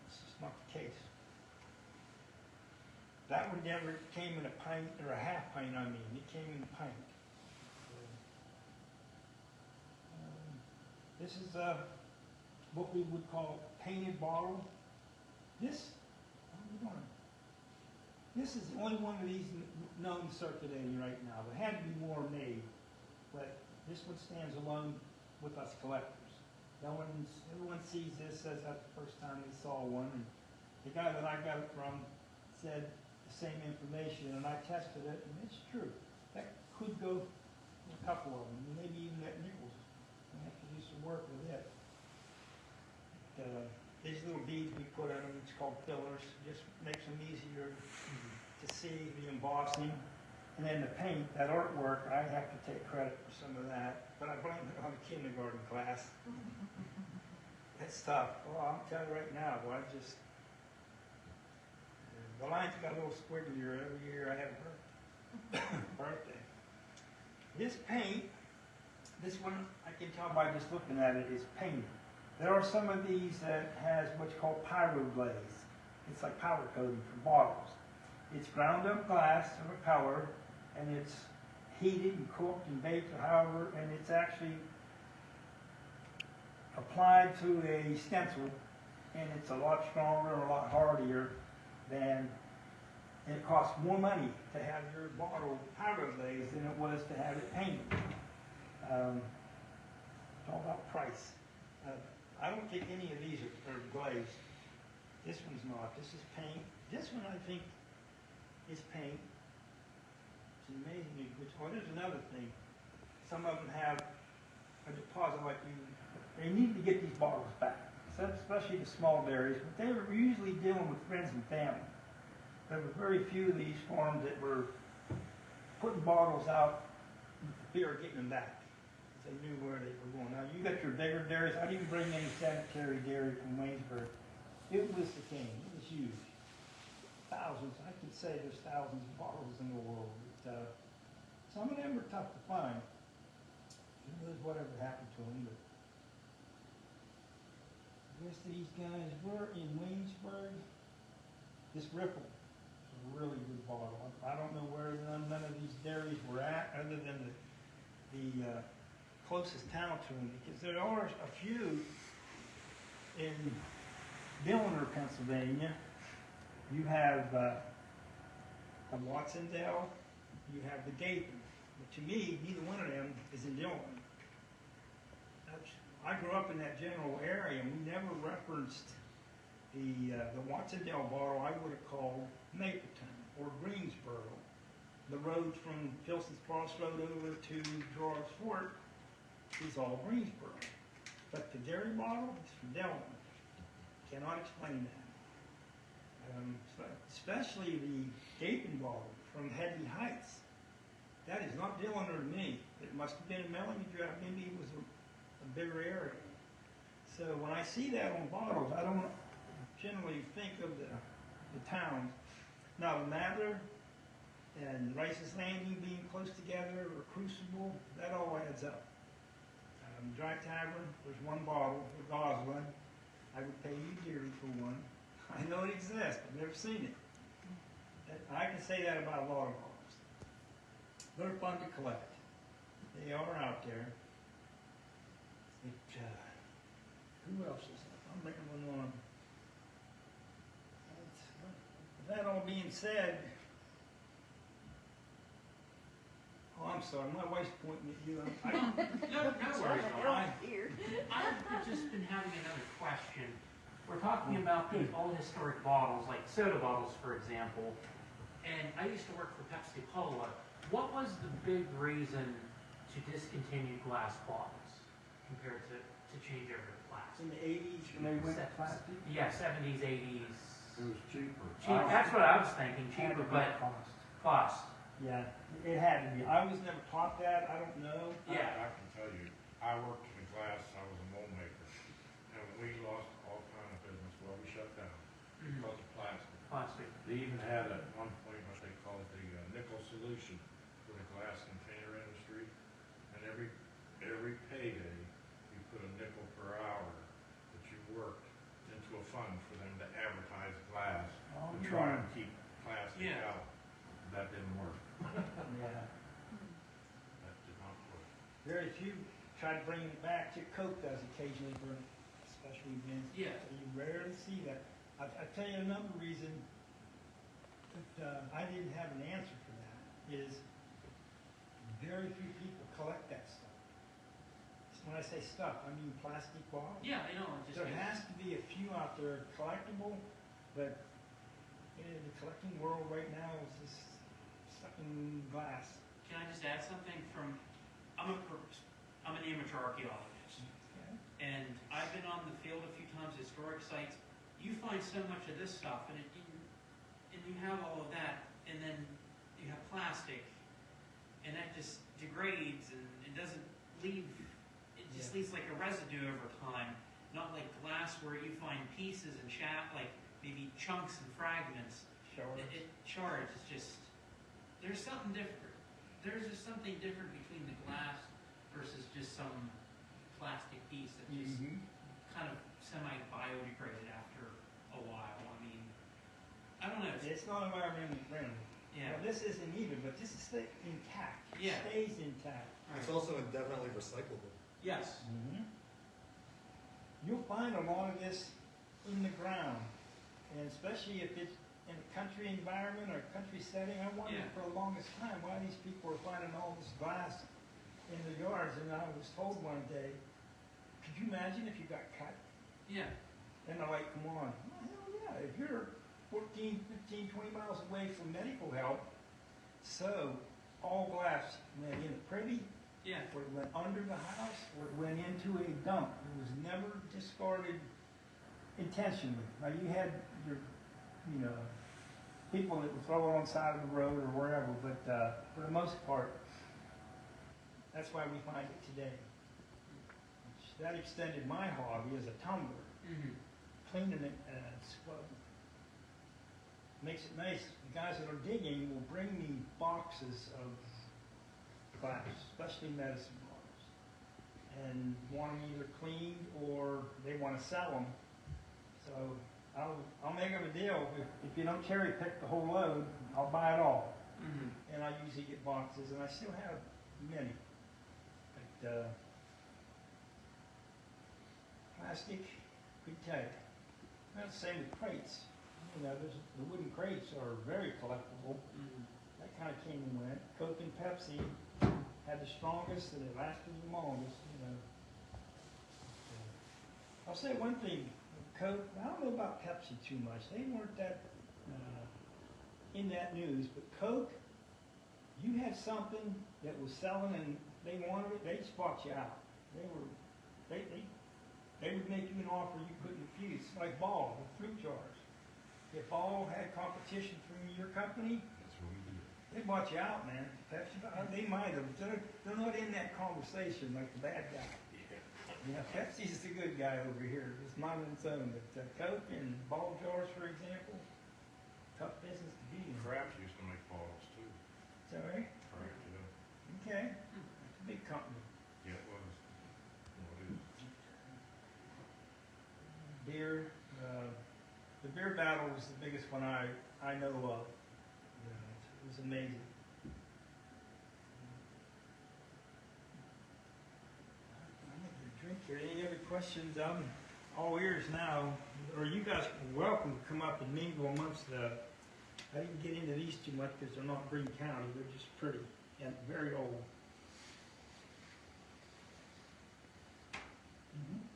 It's just not the case. That one never came in a pint, or a half pint, I mean. It came in a pint. This is what we would call a painted bottle. This, what are we doing? This is the only one of these known circulating right now. There had to be more made, but this one stands alone with us collectors. Everyone sees this, says that's the first time they saw one, and the guy that I got it from said the same information, and I tested it, and it's true. That could go a couple of them, maybe even that Nichols. I have to do some work with it. These little beads we put on them, it's called fillers, just makes them easier to see the embossing. And then the paint, that artwork, I have to take credit for some of that, but I blame it on the kindergarten class. It's tough. Well, I'm telling you right now, boy, the lines got a little squigglier every year I have a birthday. This paint, this one, I can tell by just looking at it, is painted. There are some of these that has what's called pyroglaze. It's like powder coating for bottles. It's ground up glass of a color, and it's heated and cooked and baked, or however, and it's actually applied to a stencil, and it's a lot stronger and a lot hardier than, and it costs more money to have your bottle pyroglaze than it was to have it painted. It's all about price. I don't think any of these are glazed. This one's not. This is paint. This one, I think, is paint. It's amazing. Oh, there's another thing. Some of them have a deposit like you. They need to get these bottles back, especially the small dairies. But they were usually dealing with friends and family. There were very few of these farms that were putting bottles out with the fear of getting them back. They knew where they were going. Now, you got your bigger dairies. I didn't bring any sanitary dairy from Waynesburg. It was the king. It was huge. Thousands. I can say there's thousands of bottles in the world. But, some of them were tough to find. Who knows whatever happened to them. But the rest of these guys were in Waynesburg. This Ripple is a really good bottle. I don't know where none of these dairies were at, other than the closest town to them, because there are a few in Dillner, Pennsylvania. You have the Watsondale, you have the Gapin. But to me, neither one of them is in Dillner. I grew up in that general area, and we never referenced the Watsondale bottle. I would have called Mapleton or Greensboro. The road from Filson's Crossroad over to Gerard's Fort is all Greensboro. But the dairy bottle is from Delaware. Cannot explain that. Especially the Gapin bottle from Headley Heights. That is not Delaware to me. It must have been a melody drop. Maybe it was a bigger area. So when I see that on bottles, I don't generally think of the towns. Now the Mather and Rice's Landing being close together, or Crucible, that all adds up. Dry Tavern, there's one bottle, the Goslin. I would pay you dearly for one. I know it exists, I've never seen it. I can say that about a lot of bottles. They're fun to collect. They are out there. Who else is there? I'm making one on. That all being said, oh, I'm sorry, my wife's pointing at you. No worries. I've just been having another question. We're talking about these old historic bottles, like soda bottles, for example. And I used to work for Pepsi Cola. What was the big reason to discontinue glass bottles compared to change over to plastic? In the 80s when they went plastic? Yeah, 70s, 80s. It was cheaper. That's what I was thinking, cheaper, but cost. Yeah, it had to be. I was never taught that. I don't know. Yeah. I can tell you, I worked in glass, I was a mold maker, and we lost all kind of business. Well, we shut down because of plastic. Plastic. They even had at one point what they called the nickel solution for the glass container industry, and every payday you put a nickel per hour that you worked into a fund for them to advertise glass to try and keep plastic out. That didn't work. Yeah. That did not work. Very few try to bring it back. Coke does occasionally for special events. Yeah. You rarely see that. I tell you another reason that I didn't have an answer for that is very few people collect that stuff. When I say stuff, I mean plastic bottles. Yeah, I know. There has to be a few out there collectible, but in the collecting world right now is just stuck in glass. Can I just add something from, I'm an amateur archaeologist, Okay. and I've been on the field a few times, historic sites. You find so much of this stuff, and you have all of that, and then you have plastic, and that just degrades, and it doesn't leave, it just leaves like a residue over time, not like glass where you find pieces and like maybe chunks and fragments. Shards. It's just, there's something different. There's just something different between the glass versus just some plastic piece that just kind of semi-biodegraded after a while. I mean, I don't know. It's not environmentally friendly. Yeah. Well, this isn't either, but this is intact. It Yeah. stays intact. It's also indefinitely recyclable. Yes. You'll find a lot of this in the ground, and especially if it's in a country environment or country setting. I wondered Yeah. for the longest time why these people are finding all this glass in the yards, and I was told one day, could you imagine if you got cut? Yeah. And I'm like, come on. Well, hell yeah, if you're 14, 15, 20 miles away from medical help, so all glass went in the privy, Yeah. or it went under the house, or it went into a dump. It was never discarded intentionally. Now you had your, people that would throw it on the side of the road or wherever, but for the most part, that's why we find it today. That extended my hobby as a tumbler, Mm-hmm. cleaning it and scrubbing. Makes it nice. The guys that are digging will bring me boxes of glass, especially medicine bottles, and want them either cleaned or they want to sell them. So I'll make them a deal. If you don't cherry pick the whole load, I'll buy it all. Mm-hmm. And I usually get boxes, and I still have many. But plastic, good tell you. Well, the same with crates. The wooden crates are very collectible. Mm-hmm. That kind of came and went. Coke and Pepsi had the strongest, and it lasted the longest. I'll say one thing. Coke, I don't know about Pepsi too much. They weren't that in that news, but Coke, you had something that was selling and they wanted it, they just bought you out. They would make you an offer you couldn't refuse, like Ball, the fruit jars. If Ball had competition from your company, That's what we do. they bought you out, man. Pepsi, they might have. They're not in that conversation like the bad guy. Pepsi's the good guy over here. It's not on its own. But Coke and Ball jars, for example, tough business to be in. Kraft used to make bottles too. Is that right? Kraft, yeah. Okay. It's a big company. Yeah, it was. Well, it is. Beer, the beer battle was the biggest one I know of. It was amazing. I'm gonna drink here. Any other questions? I'm all ears now. Or you guys are welcome to come up and mingle amongst the. I didn't get into these too much because they're not Greene County. They're just pretty and very old.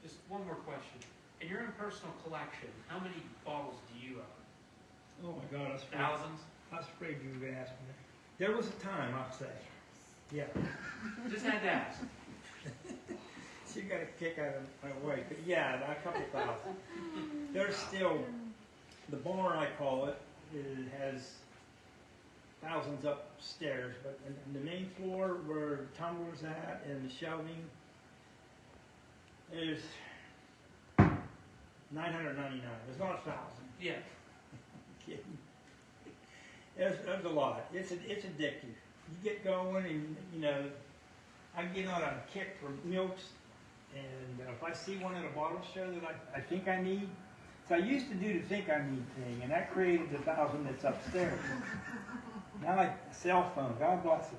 Just one more question. In your own personal collection, how many bottles do you own? Oh my God, Thousands? I was afraid you were going to ask me that. There was a time, I'll say. Yeah. Just had to ask. She got a kick out of my way. But yeah, a couple thousand. There's still, the barn, I call it, has thousands upstairs. But in the main floor where the tumblers at and the shelving, there's 999. There's not 1,000. Yeah. Kidding. There's a lot. It's addictive. You get going, and I get on a kick for milks, and if I see one at a bottle show that I think I need, so I used to do the think I need thing, and that created the 1,000 that's upstairs. Now cell phone, God bless it.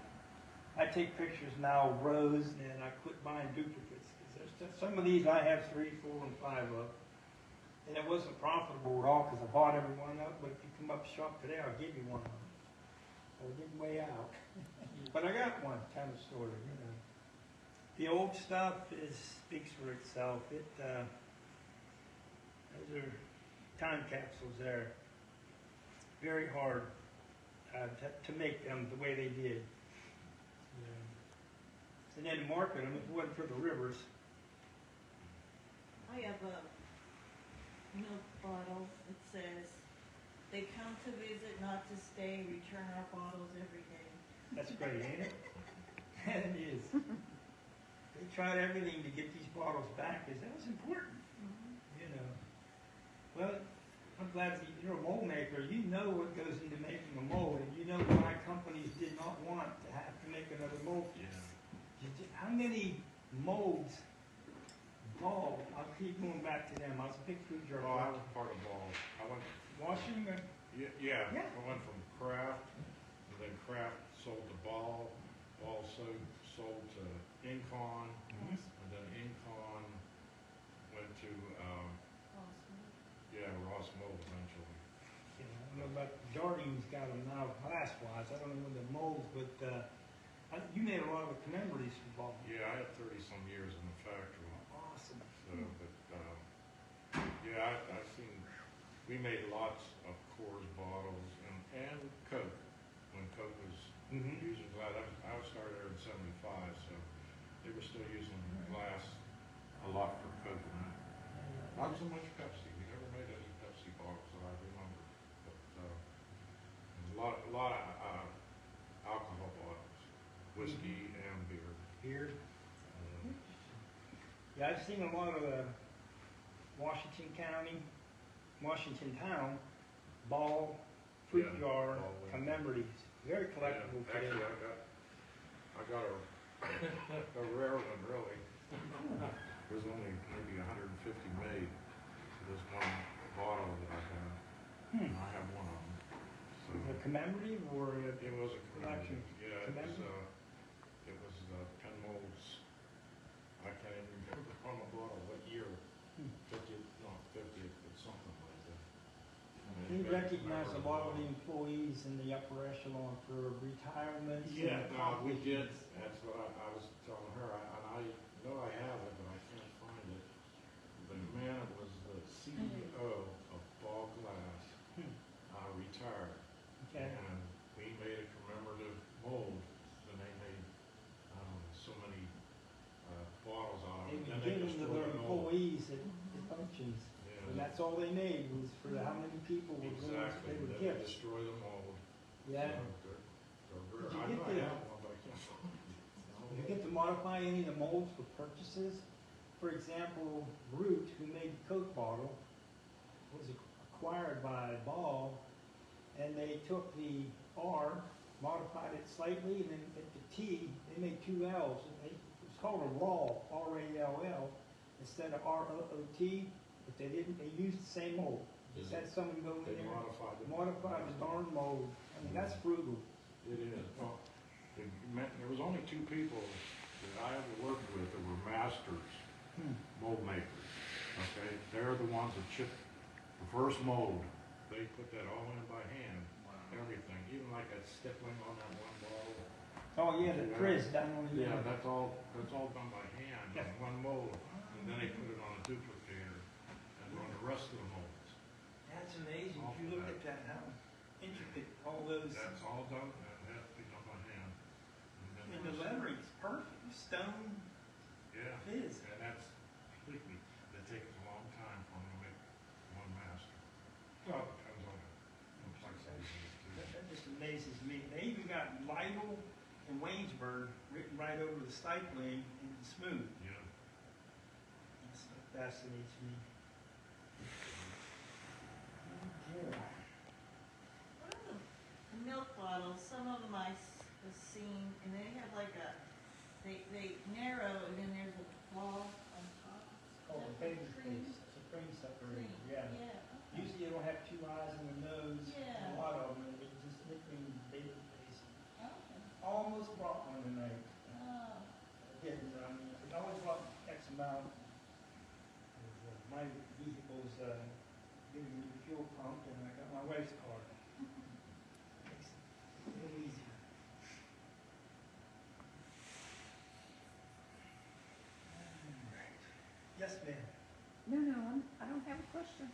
I take pictures now of rows, and I quit buying duplicates. Because some of these I have 3, 4, and 5 of. And it wasn't profitable at all because I bought every one up, but if you come up shop today, I'll give you one of them. So we're getting way out. But I got one, kind of, sort of, The old stuff speaks for itself. Those are time capsules there. Very hard to make them the way they did. And then market them if it wasn't for the rivers. I have a milk bottle. It says, "They come to visit, not to stay. Return our bottles every day." That's great, ain't it? And it is. They tried everything to get these bottles back because that was important. Well, I'm glad that you're a mold maker. You know what goes into making a mold, and you know why companies did not want to have to make another mold. Yeah. How many molds Ball, I'll keep going back to them. I was a big food Oh, I journalist. was part of Ball. I went, Washington, yeah, Yeah. I went from Kraft, and then Kraft sold to Ball, Ball sold to Incon, and then Incon went to, Awesome. yeah, Ross Mold eventually. you know, I don't know about Jardines got them now class-wise. I don't know the molds, but, you made a lot of the commemoraries for Ball. Yeah, I had 30-some years in the factory, Awesome. so, but, yeah, I've seen, we made lots of Coors bottles and Coke, when Coke was Mm-hmm. using glass. I was started there in '75, so they were still using glass a lot for Coke. Not so much Pepsi. We never made any Pepsi bottles that I remember. But there's a lot of alcohol bottles, whiskey and beer. Here. Uh, Yeah, I've seen a lot of the Washington Town, Ball, fruit Yeah, jar, Ball went. commemoraries. Very collectible yeah, today. actually, I got a rare one really. There's only maybe 150 made. There's one bottle that I have. I have one of them. So A commemorative or a it was a collection? Yeah, Commemorative? it was Penmold's. I can't even remember on the bottle what year. 50th, not 50th, but something like that. You recognize a lot of the employees in the upper echelon for retirements? Yeah, and no, we did. accomplishments? That's what I was telling her. And I know I have it, but I can't find it. The man was the CEO of Ball Glass, retired. Okay. And we made a commemorative mold, and they made, so many, bottles out of They it. would Then give them to destroyed their them all. employees at the functions. And Yeah, that's all they made was for how many people were going to exactly. they were They gifts. destroy them all. Yeah. So they're Did you I get know I the- have one, but I can't find it. You get to modify any of the molds for purchases. For example, Root, who made the Coke bottle, was acquired by Ball, and they took the R, modified it slightly, and then at the T, they made two L's. It was called a RAL, R-A-L-L, instead of R-O-O-T, but they didn't, they used the same mold. Just had someone go in They there, modified it. modify the darn mold. I mean, that's frugal. It is. Well, there was only two people that I ever worked with that were masters mold makers. Okay, they're the ones that chipped the first mold. They put that all in by hand. Everything, even like that stippling on that one bottle. Oh, yeah, the Chris down on the Yeah, end. that's all done by hand on one mold, and then they put it on a duplicator and on the rest of the molds. That's amazing. If you look at that, how intricate all those, That's all done, and has to be done by hand. then and the lettering's perfect, stone, Yeah. fizz. And that's completely, that takes a long time for them to make one master. Well, it depends on the complexity of it too. That just amazes me. They even got Lytle and Waynesburg written right over the stipling and smooth. Yeah. That's what fascinates me. Okay. What are the milk bottles? Some of them have seen, and they have like they narrow, and then there's a ball on top. Oh, the baby face, supreme separator, yeah. Yeah. Usually they don't have two eyes and a nose. Yeah. A lot of them, they just nickname baby face. Okay. Almost brought one tonight. Oh. Didn't, I mean, I always bought X amount. My vehicle's, giving me the fuel pump, and I got my wife's card. Makes it a little easier. Yes, ma'am. No, I don't have a question.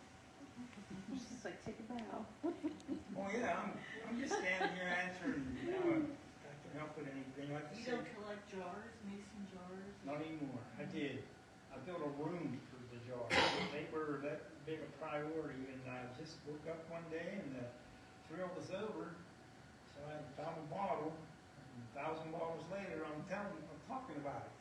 Just like take a bow. Oh, yeah, I'm just standing here answering, you know, I can help with anything, like you You said. don't collect jars, mason jars? Not anymore. I did. I built a room for the jars. They were that big a priority, and I just woke up one day and the thrill was over. So I found a bottle, and 1,000 bottles later, I'm talking about it.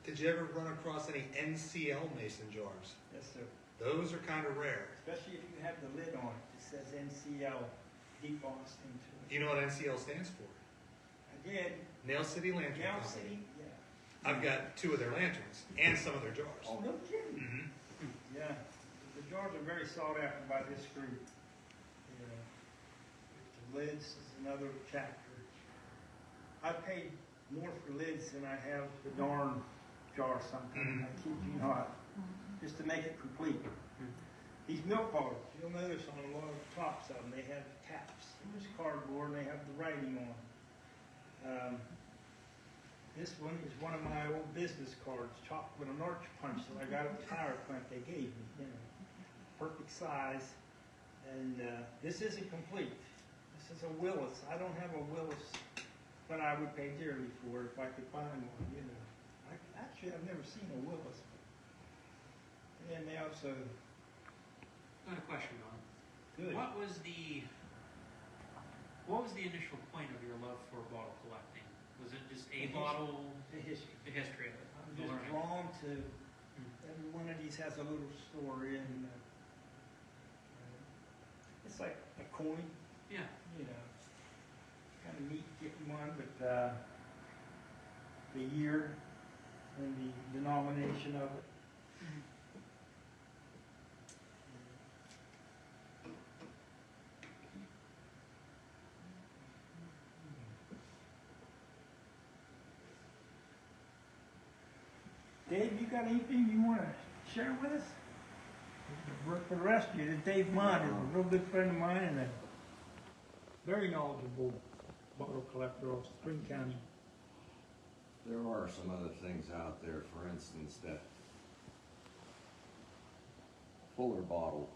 Did you ever run across any NCL mason jars? Yes, sir. Those are kind of rare. Especially if you have the lid on it. It says NCL embossed into Do it. you know what NCL stands for? I did. Nail City Lantern Now Company. City, yeah. I've got 2 of their lanterns and some of their jars. Oh, no kidding. Mhm. Yeah, the jars are very sought after by this group. You know, the lids is another chapter. I paid more for lids than I have the darn jar sometimes. I kid you not, just to make it complete. These milk bottles, you'll notice on a lot of the tops of them, they have caps. They're just cardboard and they have the writing on. This one is one of my old business cards, chopped with an arch punch that I got at the tire plant they gave me. You know, perfect size. And this isn't complete. This is a Willis. I don't have a Willis, but I would pay dearly for it if I could find one. You know, actually I've never seen a Willis. And they also I have a question, Don. good. What was the initial point of your love for bottle collecting? Was it just a bottle? The history. The history of it. I'm The just learning. drawn to every one of these has a little story, and it's like a coin, Yeah. you know. Kind of neat getting one, but the year and the denomination of it. Dave, you got anything you want to share with us? For the rest of you, Dave Mott is a real good friend of mine and a very knowledgeable bottle collector of Greene County. There are some other things out there, for instance, that Fuller bottle,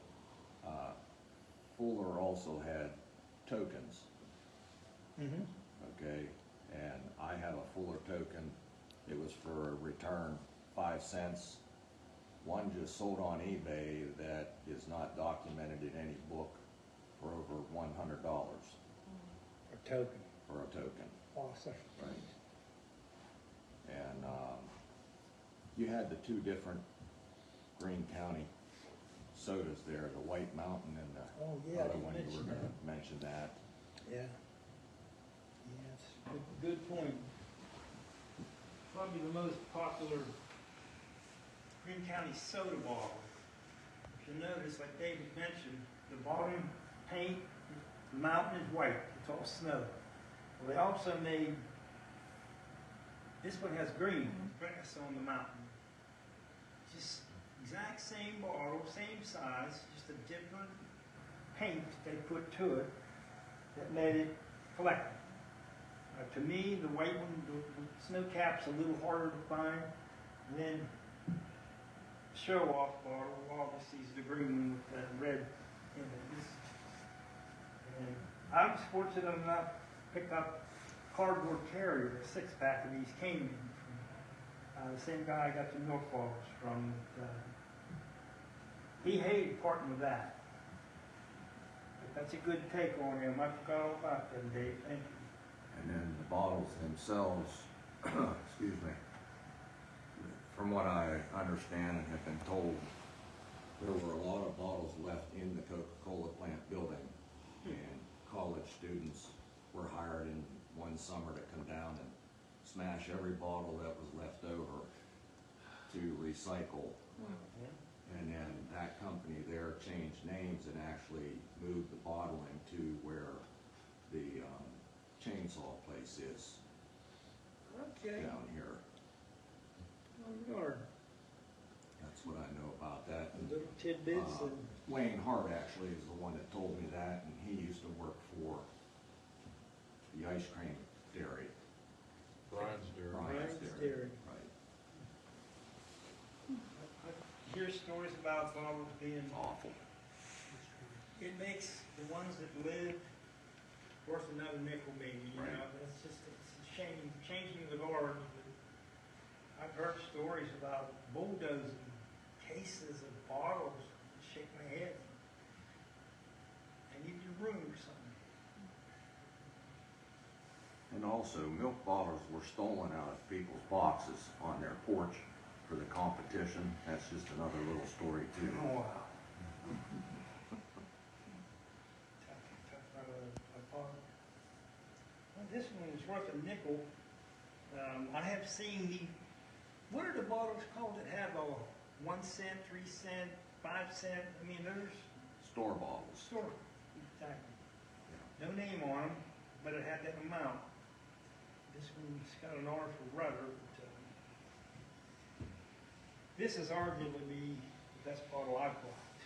Fuller also had tokens, Mm-hmm. okay? And I have a Fuller token. It was for a return, 5 cents. One just sold on eBay that is not documented in any book for over $100 A token. for a token. Awesome. Right. And you had the 2 different Greene County sodas there, the White Mountain and the Oh, yeah, other you one you were mentioned gonna that. mention that. Yeah. Yes, good point. Probably the most popular Greene County soda bottle. If you notice, like David mentioned, the bottom paint, the mountain is white. It's all snow. Well, they also made, this one has green, grass on the mountain. Just exact same bottle, same size, just a different paint they put to it that made it collectible. To me, the white one, the snow cap's a little harder to find. And then show-off bottle, obviously, is the green one with that red in it. And I was fortunate enough to pick up cardboard carrier, a 6-pack of these came in from the same guy I got the milk bottles from. He hated parting with that. But that's a good take on him. I forgot all about them, Dave. Thank you. And then the bottles themselves, excuse me, from what I understand and have been told, there were a lot of bottles left in the Coca-Cola plant building, and college students were hired in one summer to come down and smash every bottle that was left over to recycle. And then that company there changed names and actually moved the bottling to where the chainsaw place is Okay. down here. Oh, Lord. That's what I know about that. And, Little tidbits and. Wayne Hart actually is the one that told me that, and he used to work for the ice cream dairy. Brian's Dairy. Brian's Brian's Dairy. Dairy. Right. I hear stories about bottles being Awful. It makes the ones that live worth another nickel, maybe. You Right. know, it's just it's a shame, changing the guard. I've heard stories about bulldozing cases of bottles. I shake my head. I need your room or something. And also, milk bottles were stolen out of people's boxes on their porch for the competition. That's just another little story too. Oh, wow. Well, this one is worth a nickel. I have seen what are the bottles called that have a 1 cent, 3 cent, 5 cent? I mean, there's Store bottles. store, exactly. No name on them, but it had that amount. This one's got an R for rudder. But, this is arguably the best bottle I've bought,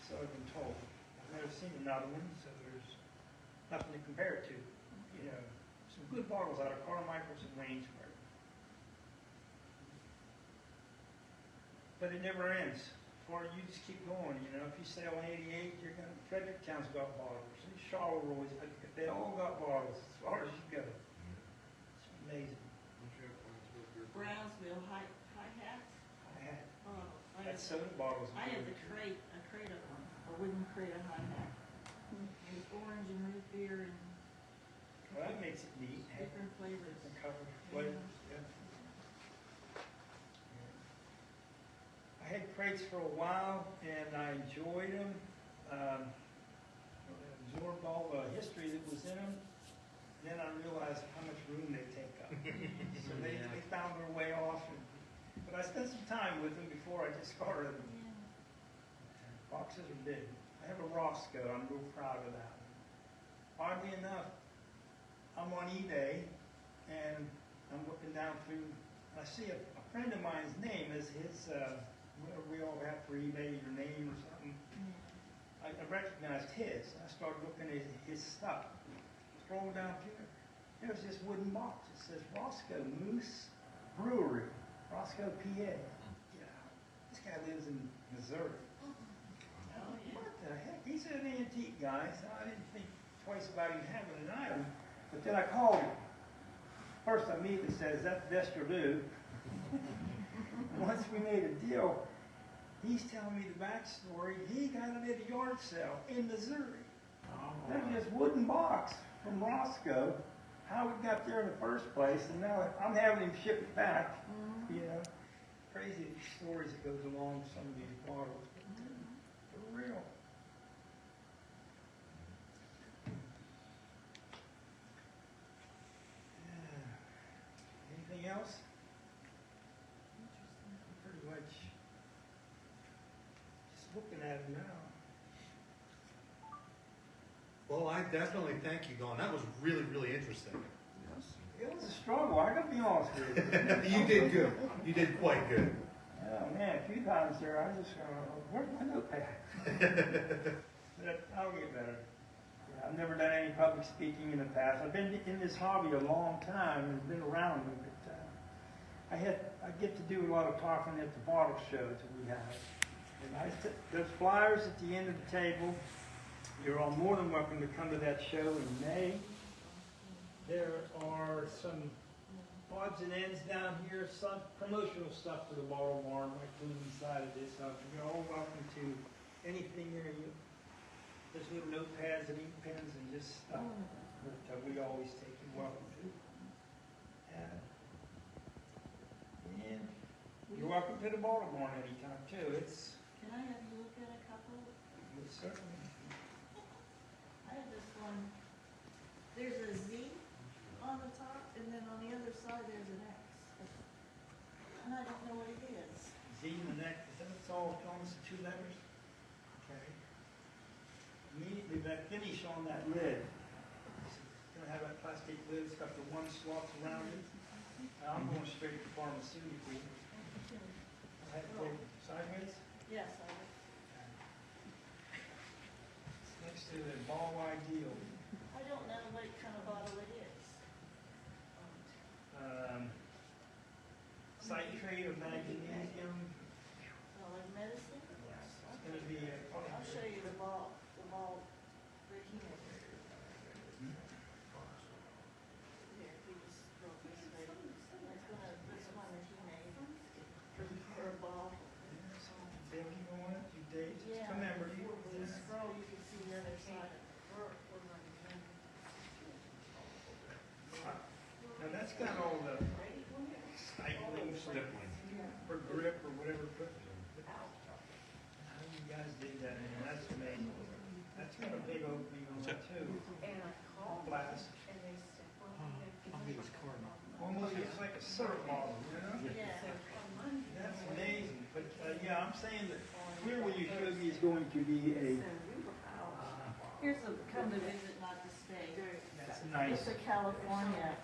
so I've been told. I've never seen another one, so there's nothing to compare it to. You know, some good bottles out of Carmichael's and Waynesburg. But it never ends. Or you just keep going, you know. If you sell 88, you're gonna. Fredericktown's got bottles. And Charleroi, they all got bottles as far as you go. It's amazing. Brownsville hi-hats. I had Oh, that's soda bottles. I have a crate of them, a wooden crate of hi-hat. There's orange and root beer and Well, that makes it neat. different flavors. Different covered flavors. Yeah. I had crates for a while, and I enjoyed them. Absorbed all the history that was in them. Then I realized how much room they take up. So they found their way off. But I spent some time with them before I discarded them. Boxes are big. I have a Roscoe. I'm real proud of that one. Oddly enough, I'm on eBay, and I'm looking down through, and I see a friend of mine's name is his, whatever we all have for eBay, your name or something. I recognized his. I started looking at his stuff. Scroll down here. There's this wooden box. It says Roscoe Moose Brewery, Roscoe, PA. Yeah, this guy lives in Missouri. Oh, yeah. What the heck? He's an antique guy, so I didn't think twice about him having an item. But then I called him. First I immediately said, is that the best you'll do? Once we made a deal, he's telling me the backstory. He got it at a yard sale in Missouri. There's this wooden box from Roscoe, how it got there in the first place, and now I'm having him ship it back. You know, crazy stories that goes along with some of these bottles. They're real. Yeah. Anything else? Pretty much just looking at it now. Well, I definitely thank you, Don. That was really, really interesting. Yes. It was a struggle, I gotta be honest with you. You did good. You did quite good. Oh man, a few times there, I just, where's my notepad? But I'll get better. Yeah, I've never done any public speaking in the past. I've been in this hobby a long time and been around it, but I get to do a lot of talking at the bottle shows that we have. And there's flyers at the end of the table. You're all more than welcome to come to that show in May. There are some odds and ends down here, some promotional stuff for the bottle barn, like Greene decided this. You're all welcome to anything there. There's little notepads and ink pens and just stuff that we always take and welcome to. And you're welcome to the bottle barn anytime too. It's Can I have you look at a couple? certainly. I have this one, there's a Z on the top, and then on the other side there's an X. And I don't know what it is. Z in the neck, is that what's all almost 2 letters? Okay. Immediately that finish on that lid. It's gonna have that plastic lid, it's got the 1 slot around it. I'm going straight to pharmaceutical. I have to go sideways. Yes, I would. It's next to the Ball Ideal. I don't know what kind of bottle it is. Citrate of magnesium. So like medicine? It's gonna be I'll show you the ball right here. Here, if you just go this way. This one that he made for a ball. Baby on it, you date, Yeah. commemorate. When you scroll, you can see the other side. And that's got all the stipling for grip or whatever. How you guys did that, man, that's amazing. That's got a big opening on it too. Glass. I'll get his card. Almost looks like a syrup bottle, you know? Yeah. Yeah, I'm saying that clearly you showed me is going to be a, Here's a come to visit, not to stay. that's nice. It's a California.